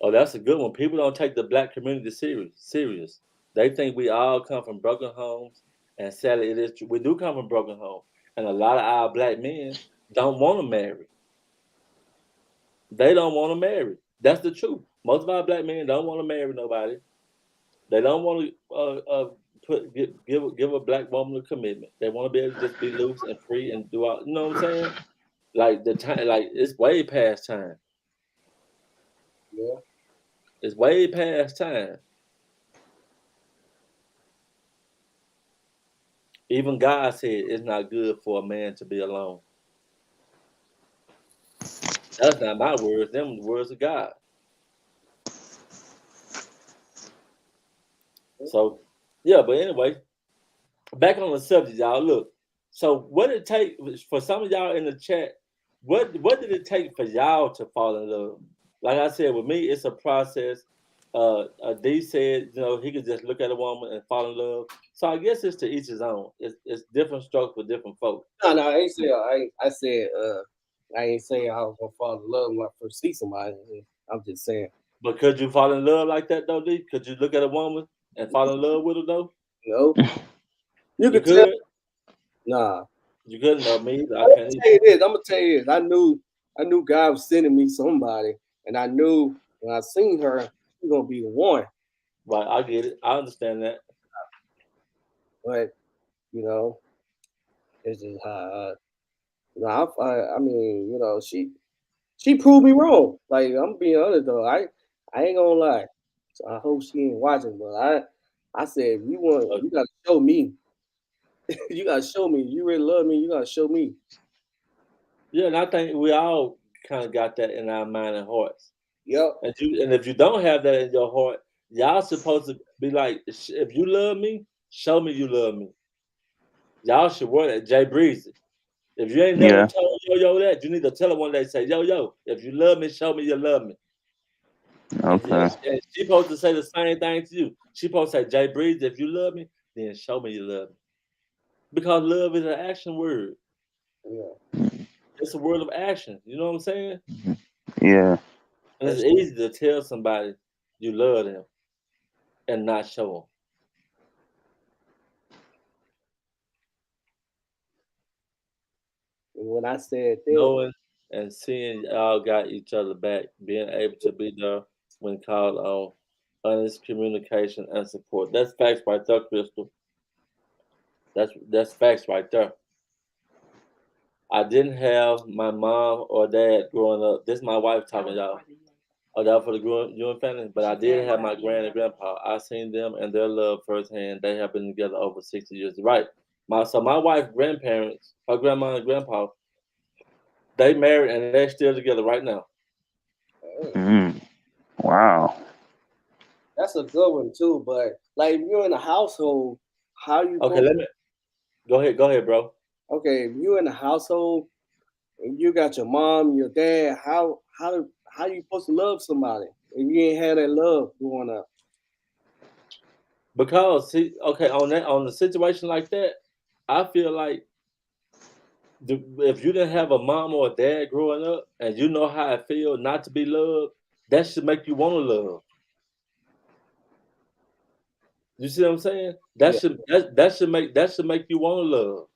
Oh, that's a good one. People don't take the black community serious. They think we all come from broken homes, and sadly, it is true. We do come from broken homes, and a lot of our black men don't want to marry. They don't want to marry. That's the truth. Most of our black men don't want to marry nobody. They don't want to give a black woman a commitment. They want to be able to just be loose and free and do all. You know what I'm saying? Like the time, like it's way past time. Yeah. It's way past time. Even God said it's not good for a man to be alone. That's not my words. Them the words of God. So, yeah, but anyway, back on the subject, y'all. Look, so what did it take for some of y'all in the chat? What did it take for y'all to fall in love? Like I said, with me, it's a process. D said, he could just look at a woman and fall in love. So I guess it's to each his own. It's different strokes for different folks. No, I ain't say I ain't saying I was gonna fall in love when I first see somebody. I'm just saying. But could you fall in love like that though, D? Could you look at a woman and fall in love with her though? No. You could tell. Nah. You couldn't know me. I'm gonna tell you this. I knew God was sending me somebody, and I knew when I seen her, she's gonna be the one. Right, I get it. I understand that. But it's just how. I mean, she proved me wrong. Like I'm being honest though. I ain't gonna lie. So I hope she ain't watching, but I said you gotta show me. You gotta show me. You really love me. You gotta show me. Yeah, and I think we all kind of got that in our mind and hearts. Yep. And if you don't have that in your heart, y'all supposed to be like, if you love me, show me you love me. Y'all should wear that. Jay Breezy. If you ain't never told Yo that, you need to tell her one day, say, Yo, if you love me, show me you love me. Okay. And she supposed to say the same thing to you. She supposed to say, Jay Breezy, if you love me, then show me you love me. Because love is an action word. Yeah. It's a word of action. You know what I'm saying? Yeah. And it's easy to tell somebody you love them and not show them. When I said that, knowing and seeing y'all got each other back, being able to be there when called on, honest communication and support. That's facts right there, Crystal. That's facts right there. I didn't have my mom or dad growing up. This is my wife talking, y'all. Oh, that for the growing family. But I did have my grand and grandpa. I seen them and their love firsthand. They have been together over 60 years. Right. My wife's grandparents, her grandma and grandpa, they married and they're still together right now. Mm. Wow. That's a good one too. But like, if you're in a household, how you? Okay, let me go ahead, bro. Okay, if you're in a household and you got your mom, your dad, how you supposed to love somebody if you ain't had that love growing up? Because see, okay, on the situation like that, I feel like if you didn't have a mom or a dad growing up and you know how it feels not to be loved, that should make you want to love. You see what I'm saying? That should make you want to love.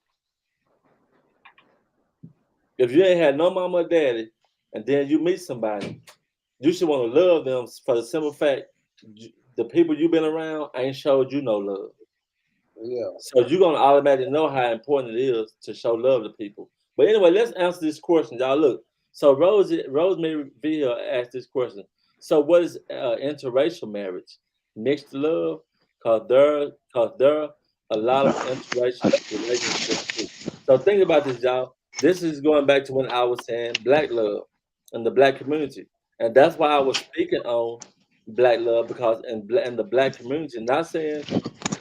If you ain't had no mama or daddy, and then you meet somebody, you should want to love them for the simple fact the people you've been around ain't showed you no love. Yeah. So you're gonna automatically know how important it is to show love to people. But anyway, let's answer this question, y'all. Look, so Rosemary V asked this question. So what is interracial marriage? Mixed love? Cause there a lot of interracial relationships too. So think about this, y'all. This is going back to when I was saying black love and the black community, and that's why I was speaking on black love because in the black community, not saying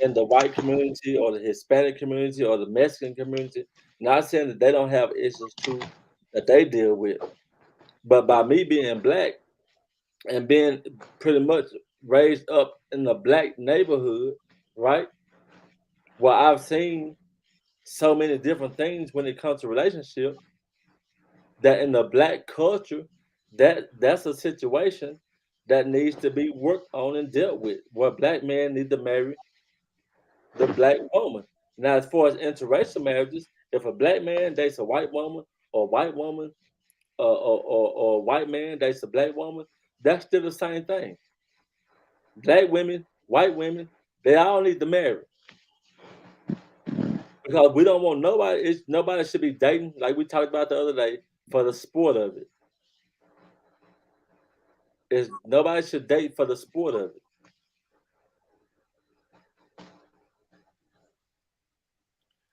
in the white community or the Hispanic community or the Mexican community. Not saying that they don't have issues too that they deal with, but by me being black and being pretty much raised up in the black neighborhood, right? Well, I've seen so many different things when it comes to relationship that in the black culture, that's a situation that needs to be worked on and dealt with. Where black men need to marry the black woman. Now, as far as interracial marriages, if a black man dates a white woman, or a white woman, or a white man dates a black woman, that's still the same thing. Black women, white women, they all need to marry because we don't want nobody. Nobody should be dating like we talked about the other day for the sport of it. Nobody should date for the sport of it.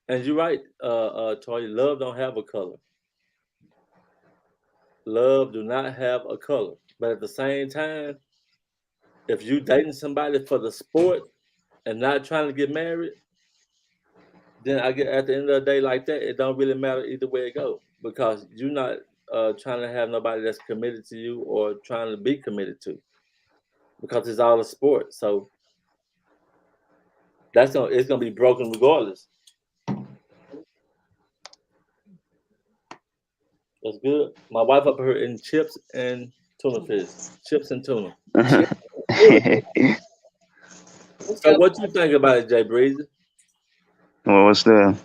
And you're right, Toy. Love don't have a color. Love do not have a color. But at the same time, if you dating somebody for the sport and not trying to get married, then I get at the end of the day like that, it don't really matter either way it go because you're not trying to have nobody that's committed to you or trying to be committed to because it's all a sport. So it's gonna be broken regardless. That's good. My wife up here in chips and tuna fish. Chips and tuna. So what you think about it, Jay Breezy? Well, what's that?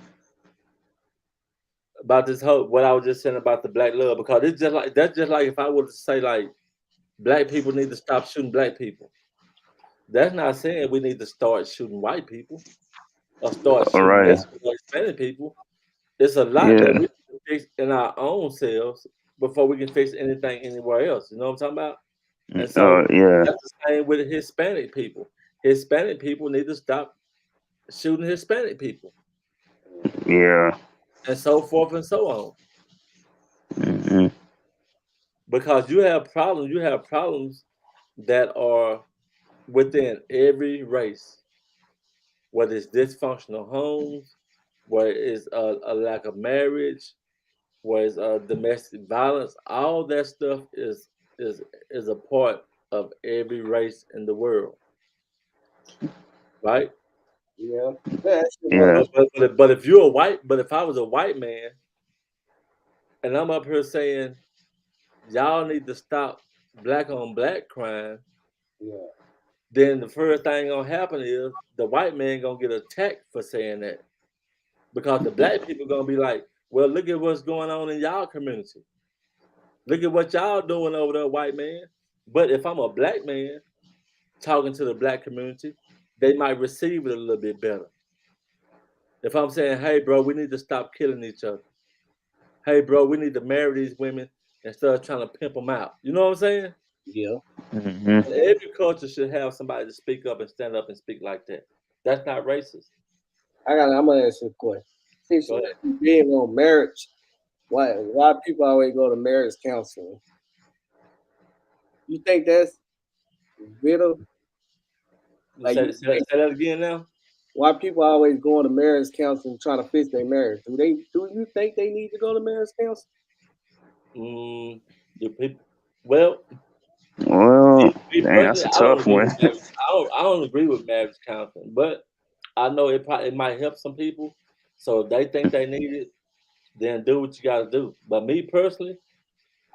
About this whole what I was just saying about the black love because it's just like that's just like if I were to say like black people need to stop shooting black people. That's not saying we need to start shooting white people or start All shooting right. Mexican or Hispanic people. It's a lot Yeah. that we can fix in our own selves before we can fix anything anywhere else. You know what I'm talking about? And so Yeah. that's the same with Hispanic people. Hispanic people need to stop shooting Hispanic people. Yeah. And so forth and so on. Mm-hmm. Because you have problems that are within every race, whether it's dysfunctional homes, whether it's a lack of marriage, whether it's domestic violence, all that stuff is a part of every race in the world, right? Yeah. Yeah. But if you're a white, but if I was a white man, and I'm up here saying y'all need to stop black on black crime, Yeah. then the first thing gonna happen is the white man gonna get attacked for saying that. Because the black people gonna be like, well, look at what's going on in y'all community. Look at what y'all doing over there, white man. But if I'm a black man talking to the black community, they might receive it a little bit better. If I'm saying, hey, bro, we need to stop killing each other. Hey, bro, we need to marry these women instead of trying to pimp them out. You know what I'm saying? Yeah. Hmm. Every culture should have somebody to speak up and stand up and speak like that. That's not racist. I'm gonna ask you a question. Since Go you ahead. being on marriage, why people always go to marriage counseling? You think that's bitter? Like Say, you say, say that again now. why people always going to marriage counseling trying to fix their marriage? Do you think they need to go to marriage counseling? The people, well, Well, me dang, that's personally, a I don't tough agree one. with marriage. I don't agree with marriage counseling, but I know it might help some people. So if they think they need it, then do what you got to do. But me personally,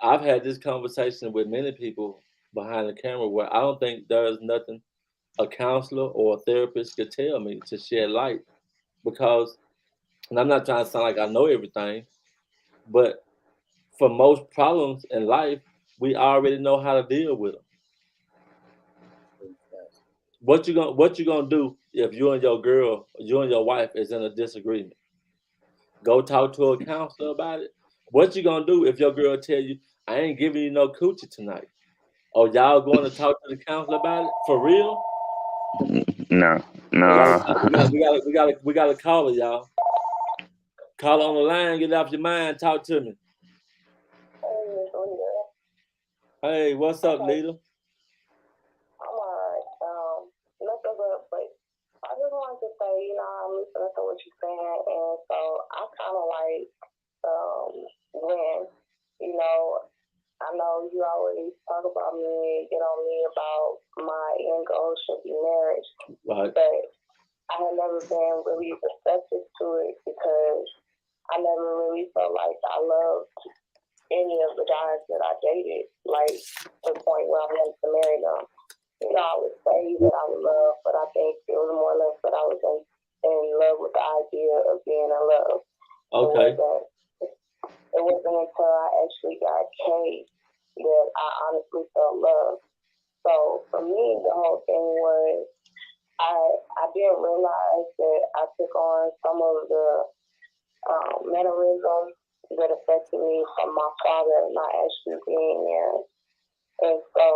I've had this conversation with many people behind the camera where I don't think there's nothing a counselor or a therapist could tell me to shed light because, and I'm not trying to sound like I know everything, but for most problems in life, we already know how to deal with them. What you gonna do if you and your girl, you and your wife is in a disagreement? Go talk to a counselor about it. What you gonna do if your girl tell you, I ain't giving you no coochie tonight? Oh, y'all going to talk to the counselor about it for real? No, We no. gotta call her, y'all. Call her on the line, get it off your mind, talk to me. Hey, what's up, Nita? I'm alright. Nothing good, but I just wanted to say, I'm listening to what you're saying, and so I kind of like when, I know you always talk about me, get on me about my end goal should be marriage, Right. but I had never been really receptive to it because I never really felt like I loved any of the guys that I dated, like to the point where I wanted to marry them. I would say that I would love, but I think it was more or less that I was in love with the idea of being in love. Okay. It wasn't until I actually got Kay that I honestly felt love. So for me, the whole thing was I didn't realize that I took on some of the mannerisms that affected me from my father not actually being there. And so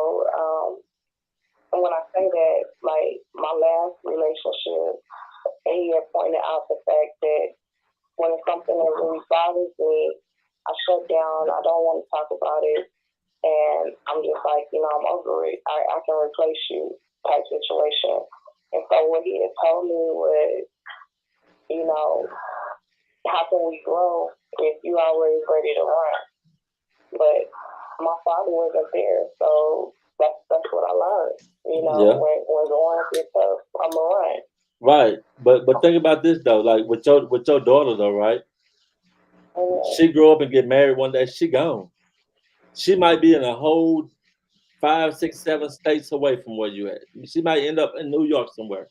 when I say that, like my last relationship, he had pointed out the fact that when it's something that really bothers me, I shut down. I don't want to talk about it. And I'm just like, I'm over it. I can replace you type situation. And so what he had told me was, how can we grow if you always ready to run? But my father wasn't there. So that's what I learned. Yeah. When going gets tough, I'm going to run. Right. But think about this though, like with your daughter though, right? She grow up and get married one day, she gone. She might be in a whole 5, 6, 7 states away from where you at. She might end up in New York somewhere.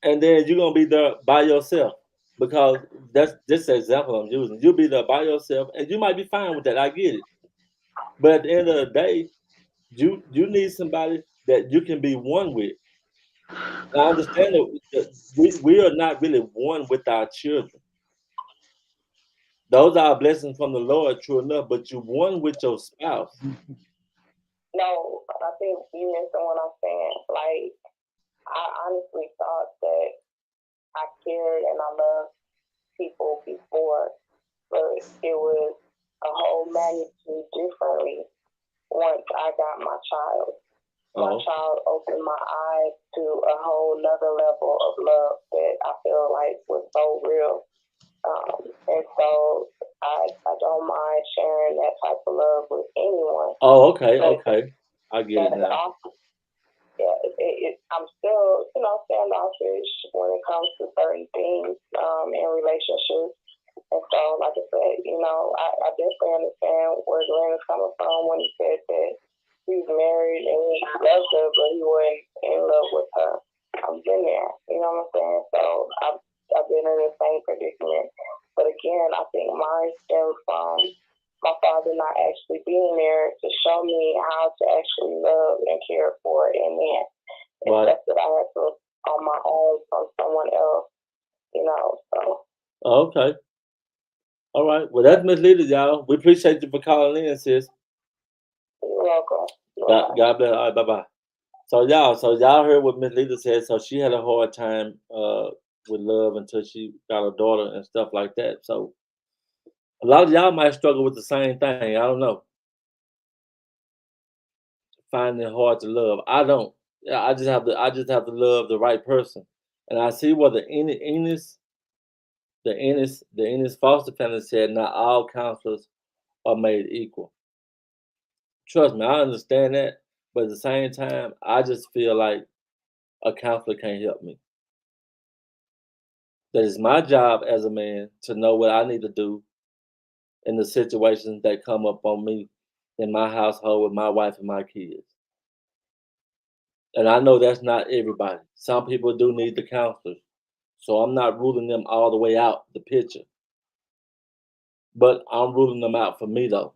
And then you're gonna be there by yourself. Because that's this example I'm using. You'll be there by yourself and you might be fine with that. I get it. But at the end of the day, you need somebody that you can be one with. I understand that we are not really one with our children. Those are blessings from the Lord, true enough, but you're one with your spouse. No, I think you missing what I'm saying. Like, I honestly thought that I cared and I loved people before, but it was a whole magnitude differently once I got my child. My child opened my eyes to a whole nother level of love that I feel like was so real. And so I don't mind sharing that type of love with anyone. Oh, okay. I get it now. I'm still, standoffish when it comes to certain things in relationships. And so, like I said, I definitely understand where Glenn is coming from when he said that he's married and he loves her, but he wasn't in love with her. I've been there, you know what I'm saying? So I've been in the same predicament. But again, I think mine stems from my father not actually being there to show me how to actually love and care for a man. It's Right. stuff that I had to on my own from someone else, you know. So Okay. All right. Well, that's Miss Lita, y'all. We appreciate you for calling in, sis. you're welcome. God bless. All right, bye-bye. So y'all heard what Miss Lita said. So she had a hard time with love until she got a daughter and stuff like that. So a lot of y'all might struggle with the same thing. I don't know. Finding it hard to love. I don't. Yeah, I just have to love the right person. And I see what the Ennis foster family said, not all counselors are made equal. Trust me, I understand that, but at the same time, I just feel like a counselor can't help me. That is my job as a man to know what I need to do in the situations that come up on me in my household with my wife and my kids. And I know that's not everybody. Some people do need the counselors. So I'm not ruling them all the way out the picture. But I'm ruling them out for me though.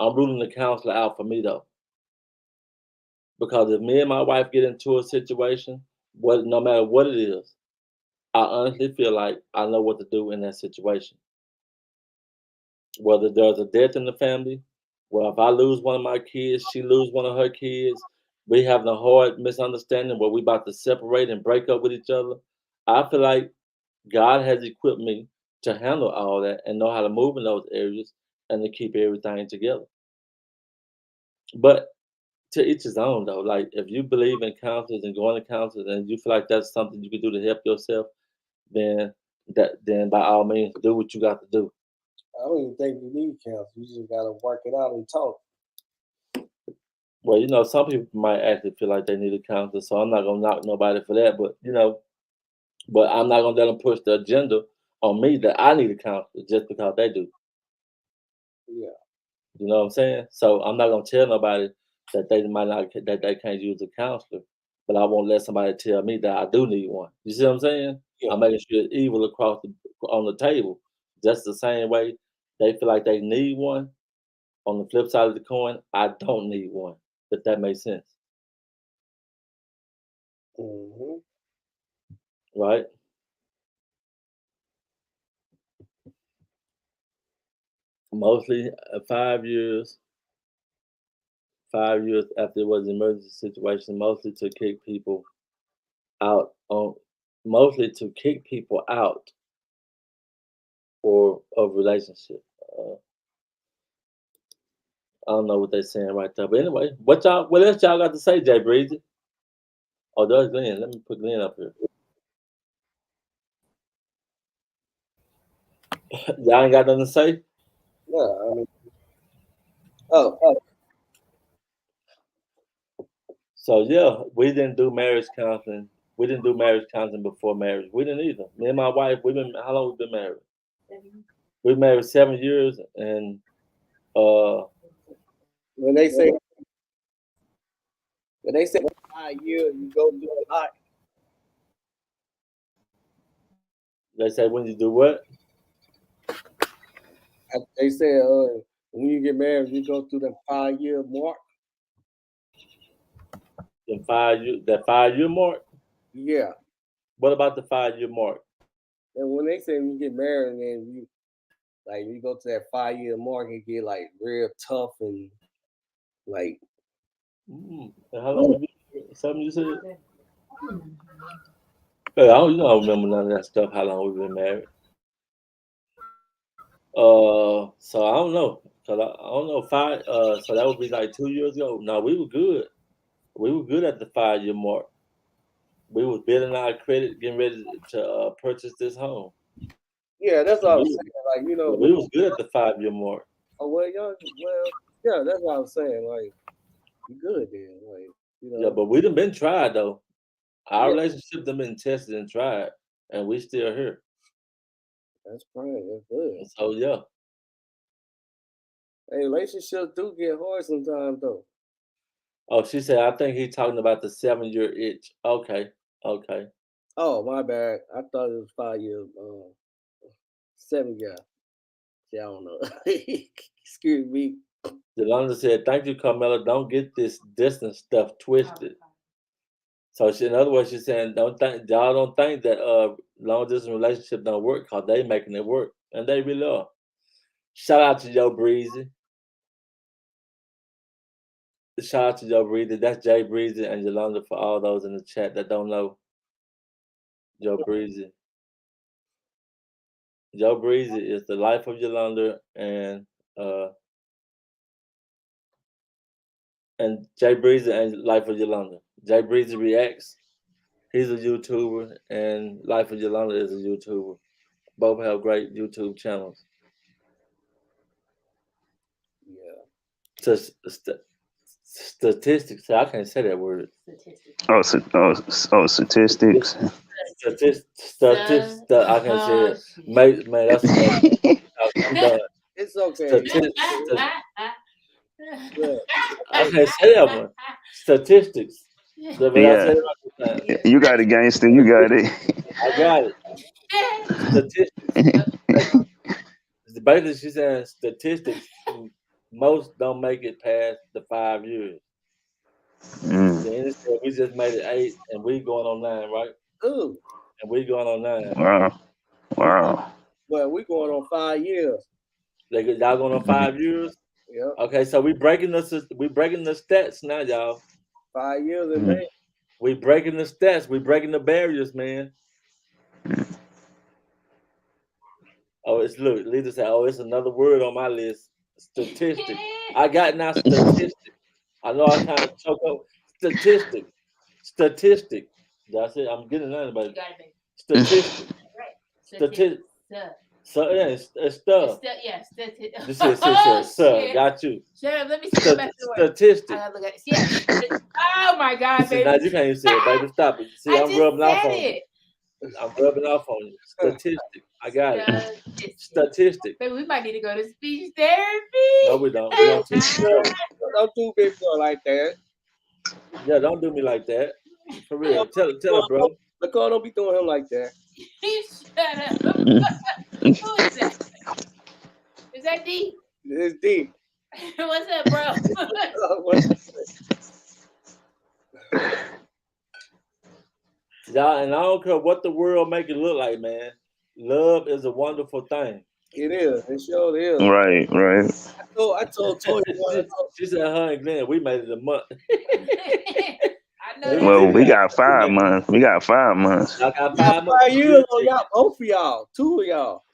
I'm ruling the counselor out for me though. Because if me and my wife get into a situation, no matter what it is, I honestly feel like I know what to do in that situation. Whether there's a death in the family, well, if I lose one of my kids, she lose one of her kids, we having a hard misunderstanding where we about to separate and break up with each other. I feel like God has equipped me to handle all that and know how to move in those areas and to keep everything together. But to each his own though. Like if you believe in counselors and going to counselors and you feel like that's something you can do to help yourself, then by all means do what you got to do. I don't even think you need counsel. You just gotta work it out and talk. Well, some people might actually feel like they need a counselor, so I'm not gonna knock nobody for that. But but I'm not gonna let them push the agenda on me that I need a counselor just because they do. Yeah. You know what I'm saying? So I'm not gonna tell nobody that they can't use a counselor, but I won't let somebody tell me that I do need one. You see what I'm saying? Yeah. I'm making sure it's evil on the table. Just the same way they feel like they need one. On the flip side of the coin, I don't need one. If that makes sense, Mm-hmm. right? Mostly 5 years. 5 years after it was an emergency situation, mostly to kick people out or of relationship. I don't know what they're saying right there, but anyway, what else y'all got to say, Jay Breezy? Oh, there's Glenn. Let me put Glenn up here. Y'all ain't got nothing to say? Yeah, I mean, So yeah, we didn't do marriage counseling. We didn't do marriage counseling before marriage. We didn't either. Me and my wife, how long we been married? We married 7 years, and when they say 5 years, you go through a lot. they say when you do what? They say when you get married, you go through the 5-year mark. That 5-year mark? Yeah. What about the 5-year mark? And when they say when you get married, and then you go to that 5-year mark, it get like real tough and like. And how long? Something you said? I don't remember none of that stuff. How long we've been married? So I don't know. Cause I don't know. So that would be like 2 years ago. No, we were good. We were good at the 5-year mark. We was building our credit, getting ready to purchase this home. Yeah, that's what I was saying. Like we was good at the 5-year mark. Oh well, yeah, that's what I was saying. Like, you good then, like Yeah, but we done been tried though. Our relationship done been tested and tried, and we still here. That's fine. That's good. So yeah. Hey, relationships do get hard sometimes though. Oh, she said, I think he's talking about the 7-year itch. Okay. Oh, my bad. I thought it was 5 years. 7 year. See, I don't know. Excuse me. Yolanda said, "Thank you, Carmela. Don't get this distance stuff twisted." So she, in other words, she's saying, y'all don't think that long distance relationship don't work because they making it work, and they really are. Shout out to Joe Breezy. Shout out to Joe Breezy. That's Jay Breezy and Yolanda for all those in the chat that don't know Joe Breezy. Joe Breezy is the life of Yolanda and Jay Breezy and Life of Yolanda. Jay Breezy Reacts. He's a YouTuber, and Life of Yolanda is a YouTuber. Both have great YouTube channels. Yeah. Statistics. I can't say that word. Statistics. Statistics. I can't say it. Man, that's I'm done. It's okay. I can't say that one. Statistics. Yeah. You got it, gangster. You got it. I got it. Statistics. Basically, she's saying statistics. Most don't make it past the 5 years. We just made it 8, and we going on 9, right? Ooh. And we going on 9. Wow. Well, we going on 5 years. Y'all going on 5 years? Yeah. Okay, so we breaking the stats now, y'all. 5 years in May. We breaking the stats. We breaking the barriers, man. Oh, Lisa said, "Oh, it's another word on my list. Statistic. I got now statistic. I know I kind of choke up. Statistic. That's it. I'm getting that, but statistic. Statistic. So yeah, it's stuff. This is got you. Shut up. Let me see back to work. Statistic. I gotta look at it. Yeah. Oh my God, baby. Now you can't even say it, baby. Stop it. See, I'm rubbing off on you. I'm rubbing off on you. Statistic. I got it. Statistic. Baby, we might need to go to speech therapy. No, we don't. We don't teach you. Don't do big boy like that. Yeah, don't do me like that. For real. Tell her, bro. Nicole, don't be doing him like that. Shut up. Who is that? Is that D? It's D. What's up, bro? Y'all, and I don't care what the world make it look like, man. Love is a wonderful thing. It is. It sure is. Right. I told Toya. She said her and Glenn, we made it a month. I know. Well, we got 5 months. I got 5 months. 5 years on y'all, both of y'all, 2 of y'all.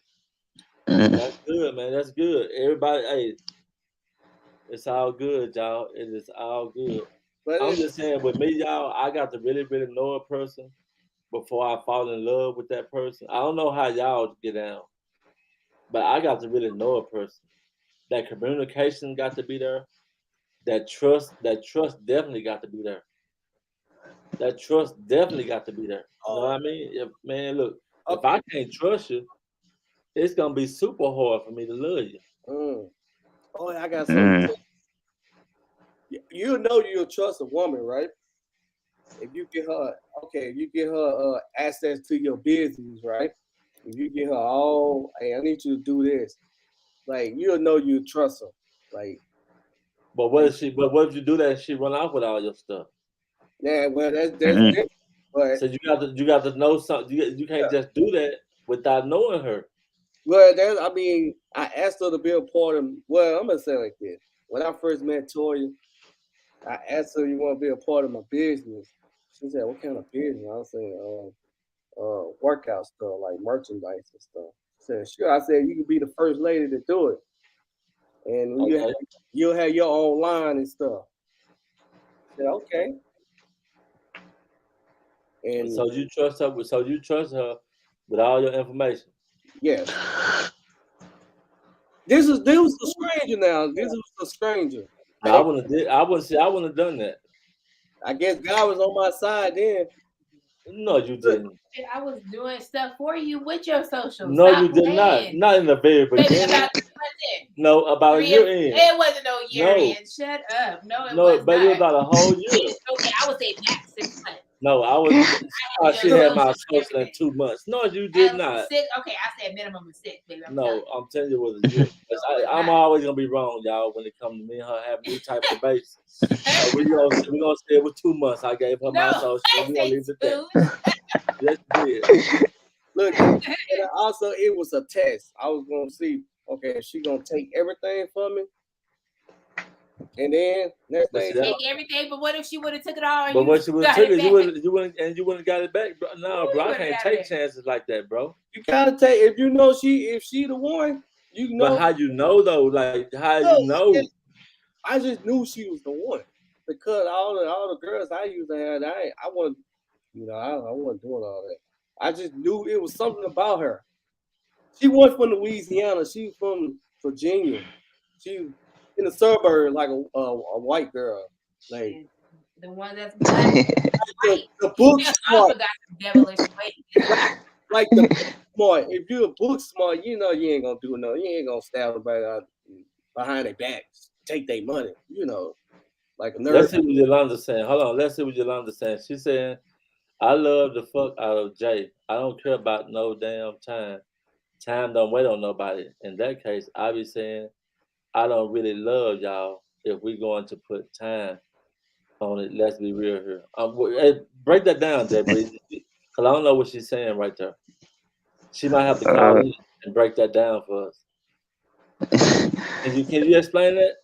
That's good, man. That's good. Everybody, hey, it's all good, y'all. It is all good. But I'm just saying, with me, y'all, I got to really, really know a person before I fall in love with that person. I don't know how y'all get down, but I got to really know a person. That communication got to be there. That trust definitely got to be there. That trust definitely got to be there. You know what I mean? If I can't trust you, it's gonna be super hard for me to love you. Oh, I got something. You know you'll trust a woman, right? If you get her access to your business, right? If you get her hey, I need you to do this. Like, you'll know you trust her. Like, but what if you do that and she run off with all your stuff? Yeah, well, that's different. But so you got to know something. You can't just do that without knowing her. Well, I asked her to be a part of. Well, I'm gonna say it like this. When I first met Toya, I asked her, "You want to be a part of my business?" She said, "What kind of business?" I said, "Workout stuff, like merchandise and stuff." She said, "Sure." I said, "You can be the first lady to do it, and you'll have your own line and stuff." I said, "Okay." And so you trust her with all your information. Yes. This was a stranger now. This was a stranger. I wouldn't have done that. I guess God was on my side then. No, you didn't. I was doing stuff for you with your socials. No, you did not. Not in the very beginning. No, about a year in. It wasn't no year in. Shut up. No, it was but it was about a whole year. Okay, I would say max 6 months. No, I was. She had my social in 2 months. No, you did not. 6. Okay, I said minimum of 6, baby. No, I'm telling you what it is. I'm always gonna be wrong, y'all, when it comes to me and her having these type of debates. So we're gonna stay with 2 months. I gave her my social. We're gonna leave it there. Yes, did. Look, and also it was a test. I was gonna see, okay, is she gonna take everything from me? And then next thing, take everything. But what if she would have took it all? But what she would have took it, you wouldn't have got it back, bro. No, bro, I can't take chances like that, bro. You gotta take if you know if she the one, you know. But how you know though? Like how you know? I just knew she was the one because all the girls I used to have, I wasn't, I wasn't doing all that. I just knew it was something about her. She wasn't from Louisiana. She was from Virginia. She was in the suburb like a white girl. Like the one that's black. the book smart. Like the book smart. If you're a book smart, you ain't gonna do no. You ain't gonna stab somebody behind their backs, take their money. Like a nerd. Let's see what Yolanda's saying. Hold on. Let's see what Yolanda's saying. She's saying, I love the fuck out of Jay. I don't care about no damn time. Time don't wait on nobody. In that case, I be saying, I don't really love y'all if we're going to put time on it. Let's be real here. Break that down, Jay, because I don't know what she's saying right there. She might have to call in and break that down for us. Can you explain that?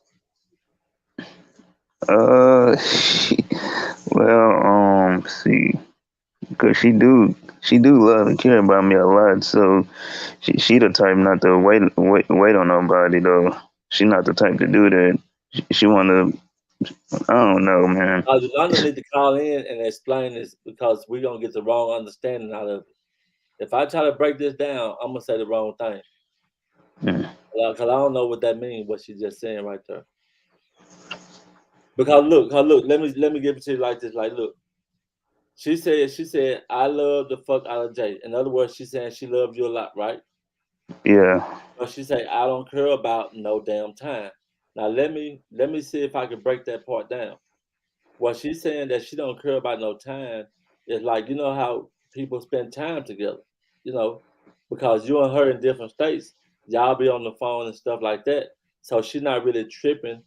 See, because she do love and care about me a lot, so she the type not to wait on nobody though. She not the type to do that. She wanna, I don't know, man. Yolanda need to call in and explain this because we're gonna get the wrong understanding out of it. If I try to break this down, I'm gonna say the wrong thing. Because I don't know what that means, what she's just saying right there. Because look, let me give it to you like this. Like, look, she said, I love the fuck out of Jay. In other words, she's saying she loves you a lot, right? Yeah. But she said, I don't care about no damn time. Now let me see if I can break that part down. What she's saying that she don't care about no time is like, you know how people spend time together, because you and her in different states, y'all be on the phone and stuff like that. So she's not really tripping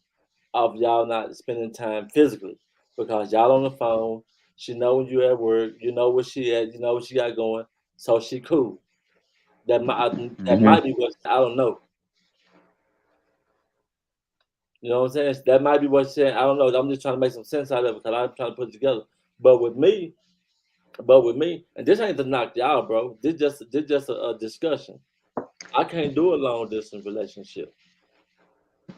of y'all not spending time physically because y'all on the phone. She know when you at work, you know where she at, you know what she got going. So she cool. That might be what I don't know. You know what I'm saying? That might be what she's saying. I don't know. I'm just trying to make some sense out of it because I'm trying to put it together. But with me, and this ain't to knock y'all, bro. This just a discussion. I can't do a long distance relationship.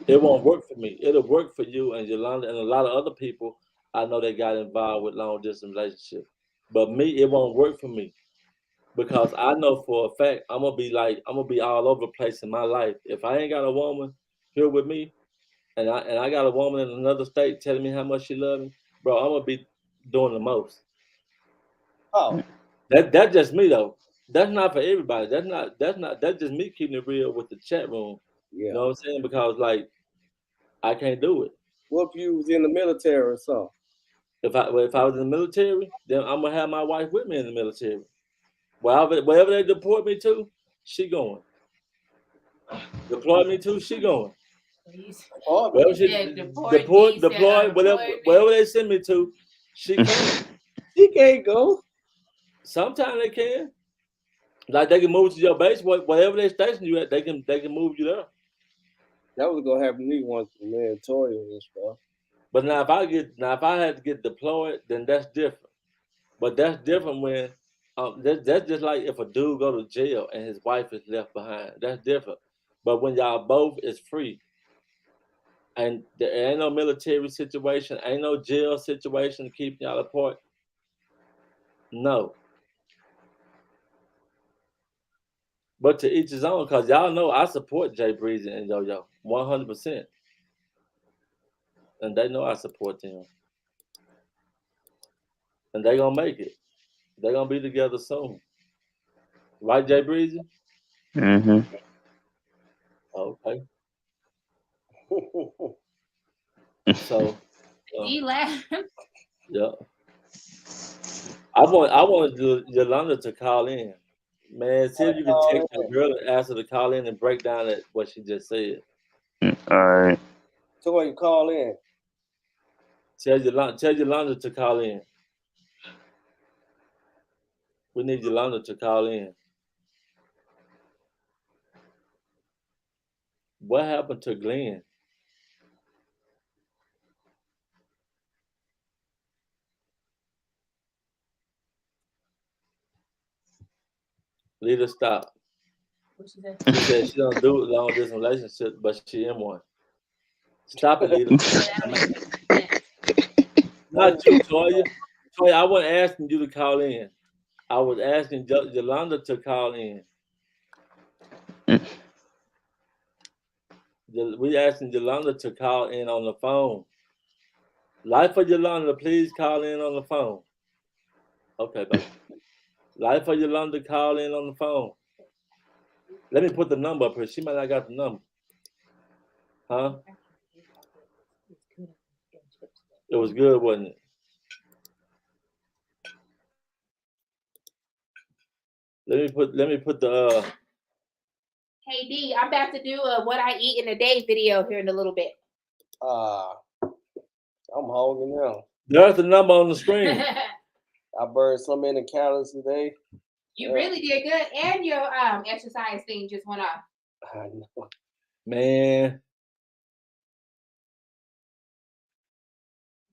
It won't work for me. It'll work for you and Yolanda and a lot of other people. I know they got involved with long distance relationships, but me, it won't work for me because I know for a fact I'm gonna be all over the place in my life. If I ain't got a woman here with me, and I got a woman in another state telling me how much she loves me, bro, I'm gonna be doing the most. Oh, that's just me though. That's not for everybody. That's just me keeping it real with the chat room. Yeah. You know what I'm saying? Because like I can't do it. What if you was in the military or something? If I was in the military, then I'm gonna have my wife with me in the military. Wherever they deploy me to, she going. Deploy me to, she going. Wherever they send me to, she can. She can't go. Sometimes they can. Like they can move to your base, whatever they station you at, they can move you there. That was gonna happen to me once, man, Toya and stuff. But now if I had to get deployed, then that's different. But that's different when that's just like if a dude go to jail and his wife is left behind. That's different. But when y'all both is free, and there ain't no military situation, ain't no jail situation keeping y'all apart. No. But to each his own, because y'all know I support Jay Breezy and Yo-Yo 100%. And they know I support them. And they gonna make it. They're gonna be together soon. Right, Jay Breezy? Mm-hmm. Okay. So he laughed. Yeah. I want Yolanda to call in. Man, see if you can Call text in. the girl and ask her to call in and break down what she just said. All right. So you call in. Tell Yolanda to call in. We need Yolanda to call in. What happened to Glenn? Lita, stop. What she said? She said she don't do long distance relationship, but she in one. Stop it, Lita. Not you, Toya. Toya, I wasn't asking you to call in. I was asking Yolanda to call in. We asking Yolanda to call in on the phone. Life for Yolanda, please call in on the phone. Okay, baby. Life for Yolanda, call in on the phone. Let me put the number up here. She might not got the number. Huh? It was good, wasn't it? Let me put the Hey D, I'm about to do a what I eat in a day video here in a little bit. I'm hungry now. there's the number on the screen. I burned so many calories today. You really did good, and your exercise thing just went off. I know. Man,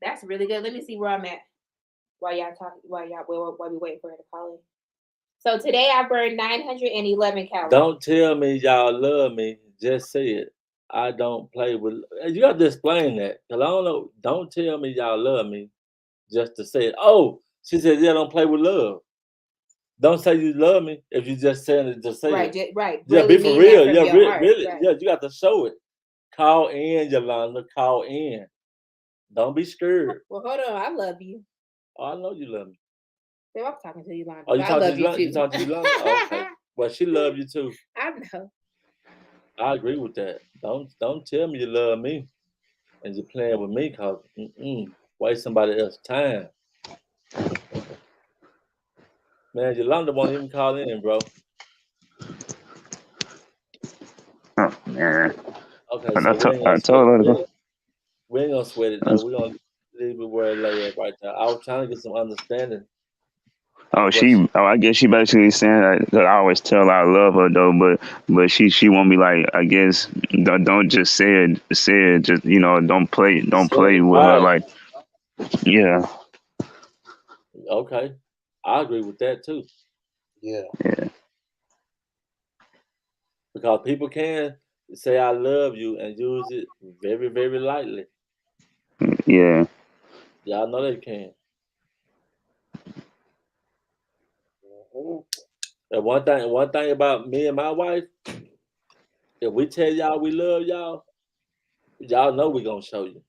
That's really good. Let me see where I'm at while we waiting for her to call in. So today I burned 911 calories. don't tell me y'all love me. Just say it. I don't play with. You got to explain that, cause I don't know. Don't tell me y'all love me. Just to say it. Oh, she said, yeah, don't play with love. Don't say you love me if you just saying it. Just say Right, it. right. Yeah, Really be for mean real. that from Yeah, your heart, really. right. Yeah, you got to show it. Call in, Yolanda. Call in. Don't be scared. Well, hold on. I love you. Oh, I know you love me. Babe, I'm talking to you, Yolanda. Oh, you I talking love to you Yolanda? too. You talking to Yolanda? Oh, okay. Well, she love you too. I know. I agree with that. Don't tell me you love me and you're playing with me, cause waste somebody else's time. Man, Yolanda won't even call in, bro. Oh, man. Okay, And so I told her to go. we ain't gonna sweat it though. We're gonna leave it where it lay at right now. I was trying to get some understanding. I guess she basically saying that I always tell her I love her though, but she won't be like, I guess don't just say it, just don't play with her, like, yeah. Okay, I agree with that too. Yeah. Because people can say I love you and use it very, very lightly. Yeah. Y'all know they can. And one thing about me and my wife, if we tell y'all we love y'all, y'all know we gonna show you.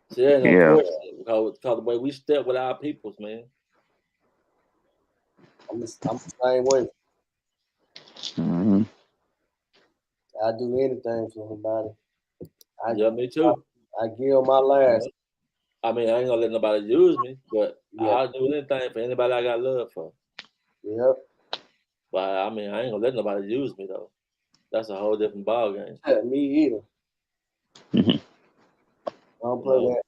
So there ain't no question because the way we step with our peoples, man. I'm the same way. Mm-hmm. I do anything for somebody. Yeah, me too. I give my last. I mean, I ain't gonna let nobody use me, but I'll do anything for anybody I got love for. Yep. But I mean, I ain't gonna let nobody use me though. That's a whole different ball game. Yeah, me either. Mm-hmm. I don't play that.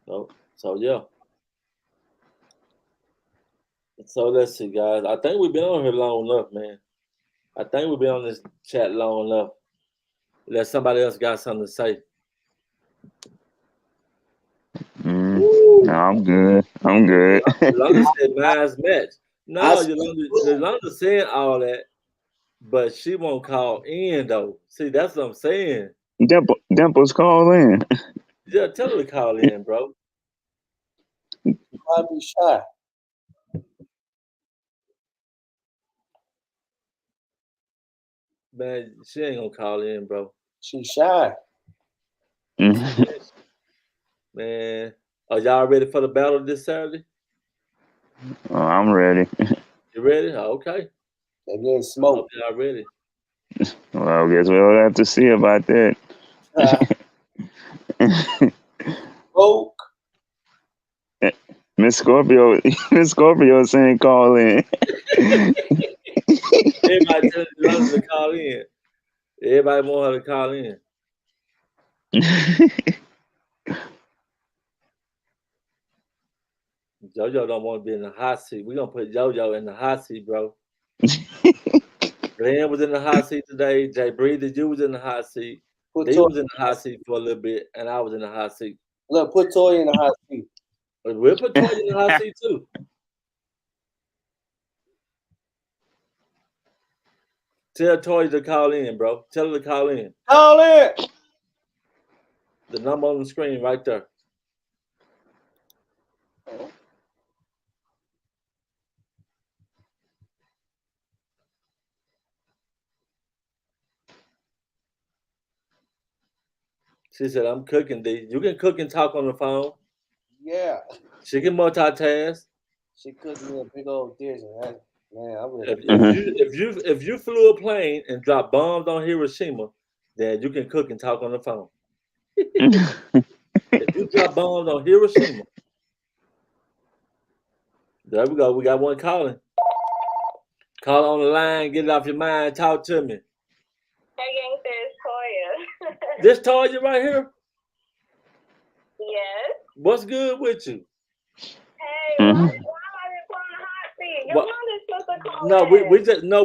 No. So yeah. So let's see, guys. I think we've been on here long enough, man. I think we've been on this chat long enough. Unless somebody else got something to say. No, I'm good. Yolanda said mine's match. No, Yolanda saying all that, but she won't call in though. See, that's what I'm saying. Dimples call in. Yeah, tell her to call in, bro. You might be shy. Man, she ain't gonna call in, bro. She's shy. Man, are y'all ready for the battle this Saturday? Oh, I'm ready. You ready? Okay. They're getting smoked. Y'all ready? Well, I guess we'll have to see about that. Smoke. Miss Scorpio is saying call in. Everybody telling London to call in. Everybody want her to call in. JoJo don't want to be in the hot seat. We're gonna put JoJo in the hot seat, bro. Glenn was in the hot seat today. Jay Breather, you was in the hot seat. He was in the hot seat for a little bit, and I was in the hot seat. Look, put Toy in the hot seat. But we'll put Toy in the hot seat too. Tell Toy to call in, bro. Tell her to call in. Call in. The number on the screen right there. She said, I'm cooking, D. You can cook and talk on the phone. Yeah. She can multitask. She cooked me a big old dish. Man, I would. If you flew a plane and dropped bombs on Hiroshima, then you can cook and talk on the phone. If you drop bombs on Hiroshima, there we go. We got one calling. Call on the line. Get it off your mind. Talk to me. Hey, gangster, it's Toya. This Toya right here. Yes. What's good with you? Hey, why am I just on the hot seat? Your mother's supposed to call in.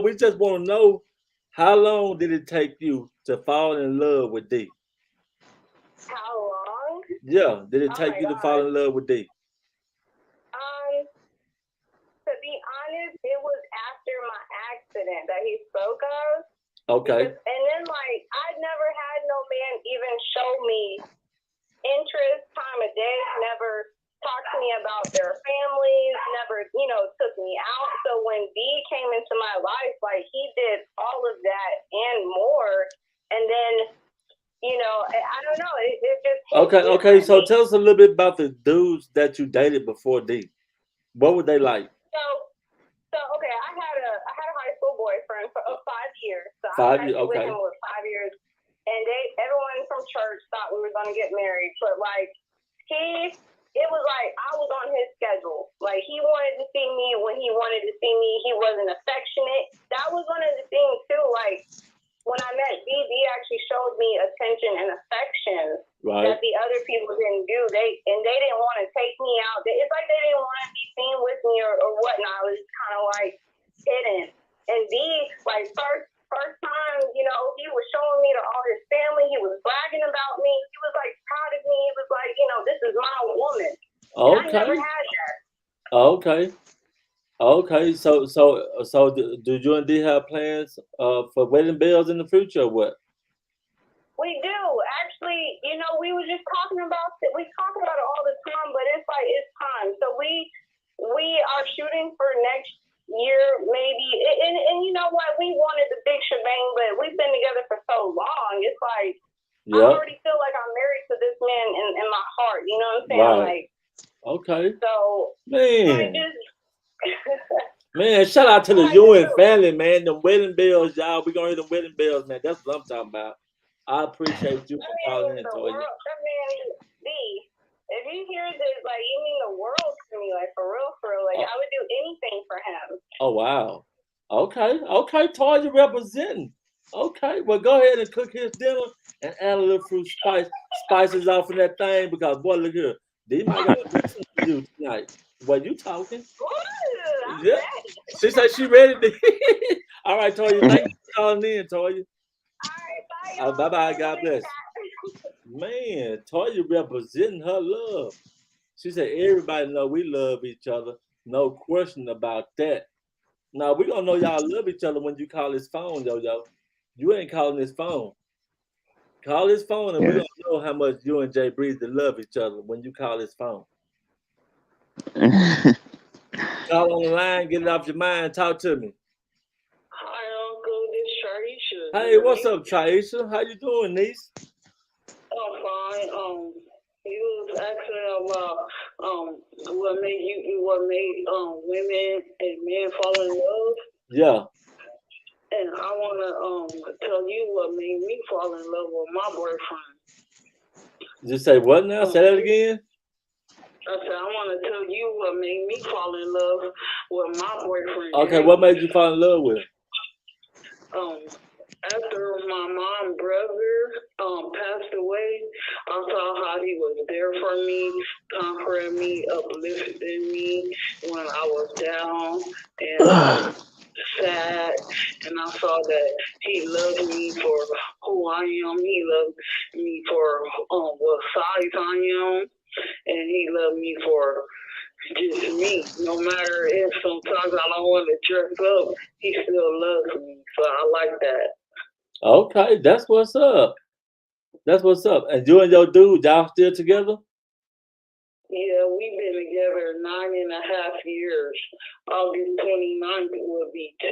We just want to know, how long did it take you to fall in love with D? How long? Yeah, did it take you to fall in love with D? To be honest, it was after my accident that he spoke of. Okay. And then, like, I'd never had no man even show me interest, time of day, never talked to me about their families, never, took me out. So when B came into my life, like, he did all of that and more. And then, I don't know, it just Okay. So tell us a little bit about the dudes that you dated before D. What were they like? So okay, I had a high school boyfriend for 5 years. So 5 years, I was okay. with him for 5 years, and everyone from church thought we were gonna get married, but like it was like I was on his schedule. Like, he wanted to see me when he wanted to see me. He wasn't affectionate. That was one of the things too. Like, when I met B actually showed me attention and affection that the other people didn't do. They didn't want to take me out. It's like they didn't want to be seen with me or whatnot. It was kind of like hidden. And B, like, first time, he was showing me to all his family. He was bragging about me. He was like proud of me. He was like, this is my woman. Okay. I never had that. Okay. So do you and D have plans for wedding bells in the future or what? We do. Actually, we were just talking about it. We talk about it all the time, but it's like, it's time. So we are shooting for next year, maybe. And you know what? We wanted the big shebang, but we've been together for so long. It's like, I already feel like I'm married to this man in my heart. You know what I'm saying? Right. Like, okay. So, man. Man, shout out to the Ewing family, man. The wedding bells, y'all. We're going to hear the wedding bells, man. That's what I'm talking about. I appreciate you for calling in, Toya. If he hears it, like, you mean the world to me, like, for real. Like, I would do anything for him. Oh, wow. Okay, Toya representing. Okay, well, go ahead and cook his dinner and add a little fruit spices off in that thing, because, boy, look here. They might got to listen to you tonight. What you talking? Ooh, yeah. She said she ready to. All right, Toya. Thank you for calling in, Toya. All right, bye. Bye. God bless. Man, Toya representing her love. She said everybody know we love each other. No question about that. Now we're gonna know y'all love each other when you call his phone, yo. You ain't calling his phone. Call his phone and we're gonna know how much you and Jay Breezy love each other when you call his phone. Call on the line, get it off your mind, talk to me. Hi, Uncle. This is Traisha. Hey, what's up, Traisha? How you doing, niece? Oh, fine. You was asking about what made women and men fall in love. Yeah. And I wanna tell you what made me fall in love with my boyfriend. Just say what now? Say that again. I said I wanna tell you what made me fall in love with my boyfriend. Okay, what made you fall in love with him? After my mom brother passed away, I saw how he was there for me, comforting me, uplifting me when I was down and sad, and I saw that he loved me for who I am. He loved me for what size I am, and he loved me for just me. No matter if sometimes I don't want to dress up, he still loves me. So I like that. Okay, that's what's up. That's what's up. And you and your dude, y'all still together? Yeah, we've been together 9.5 years. August 29th will be 10.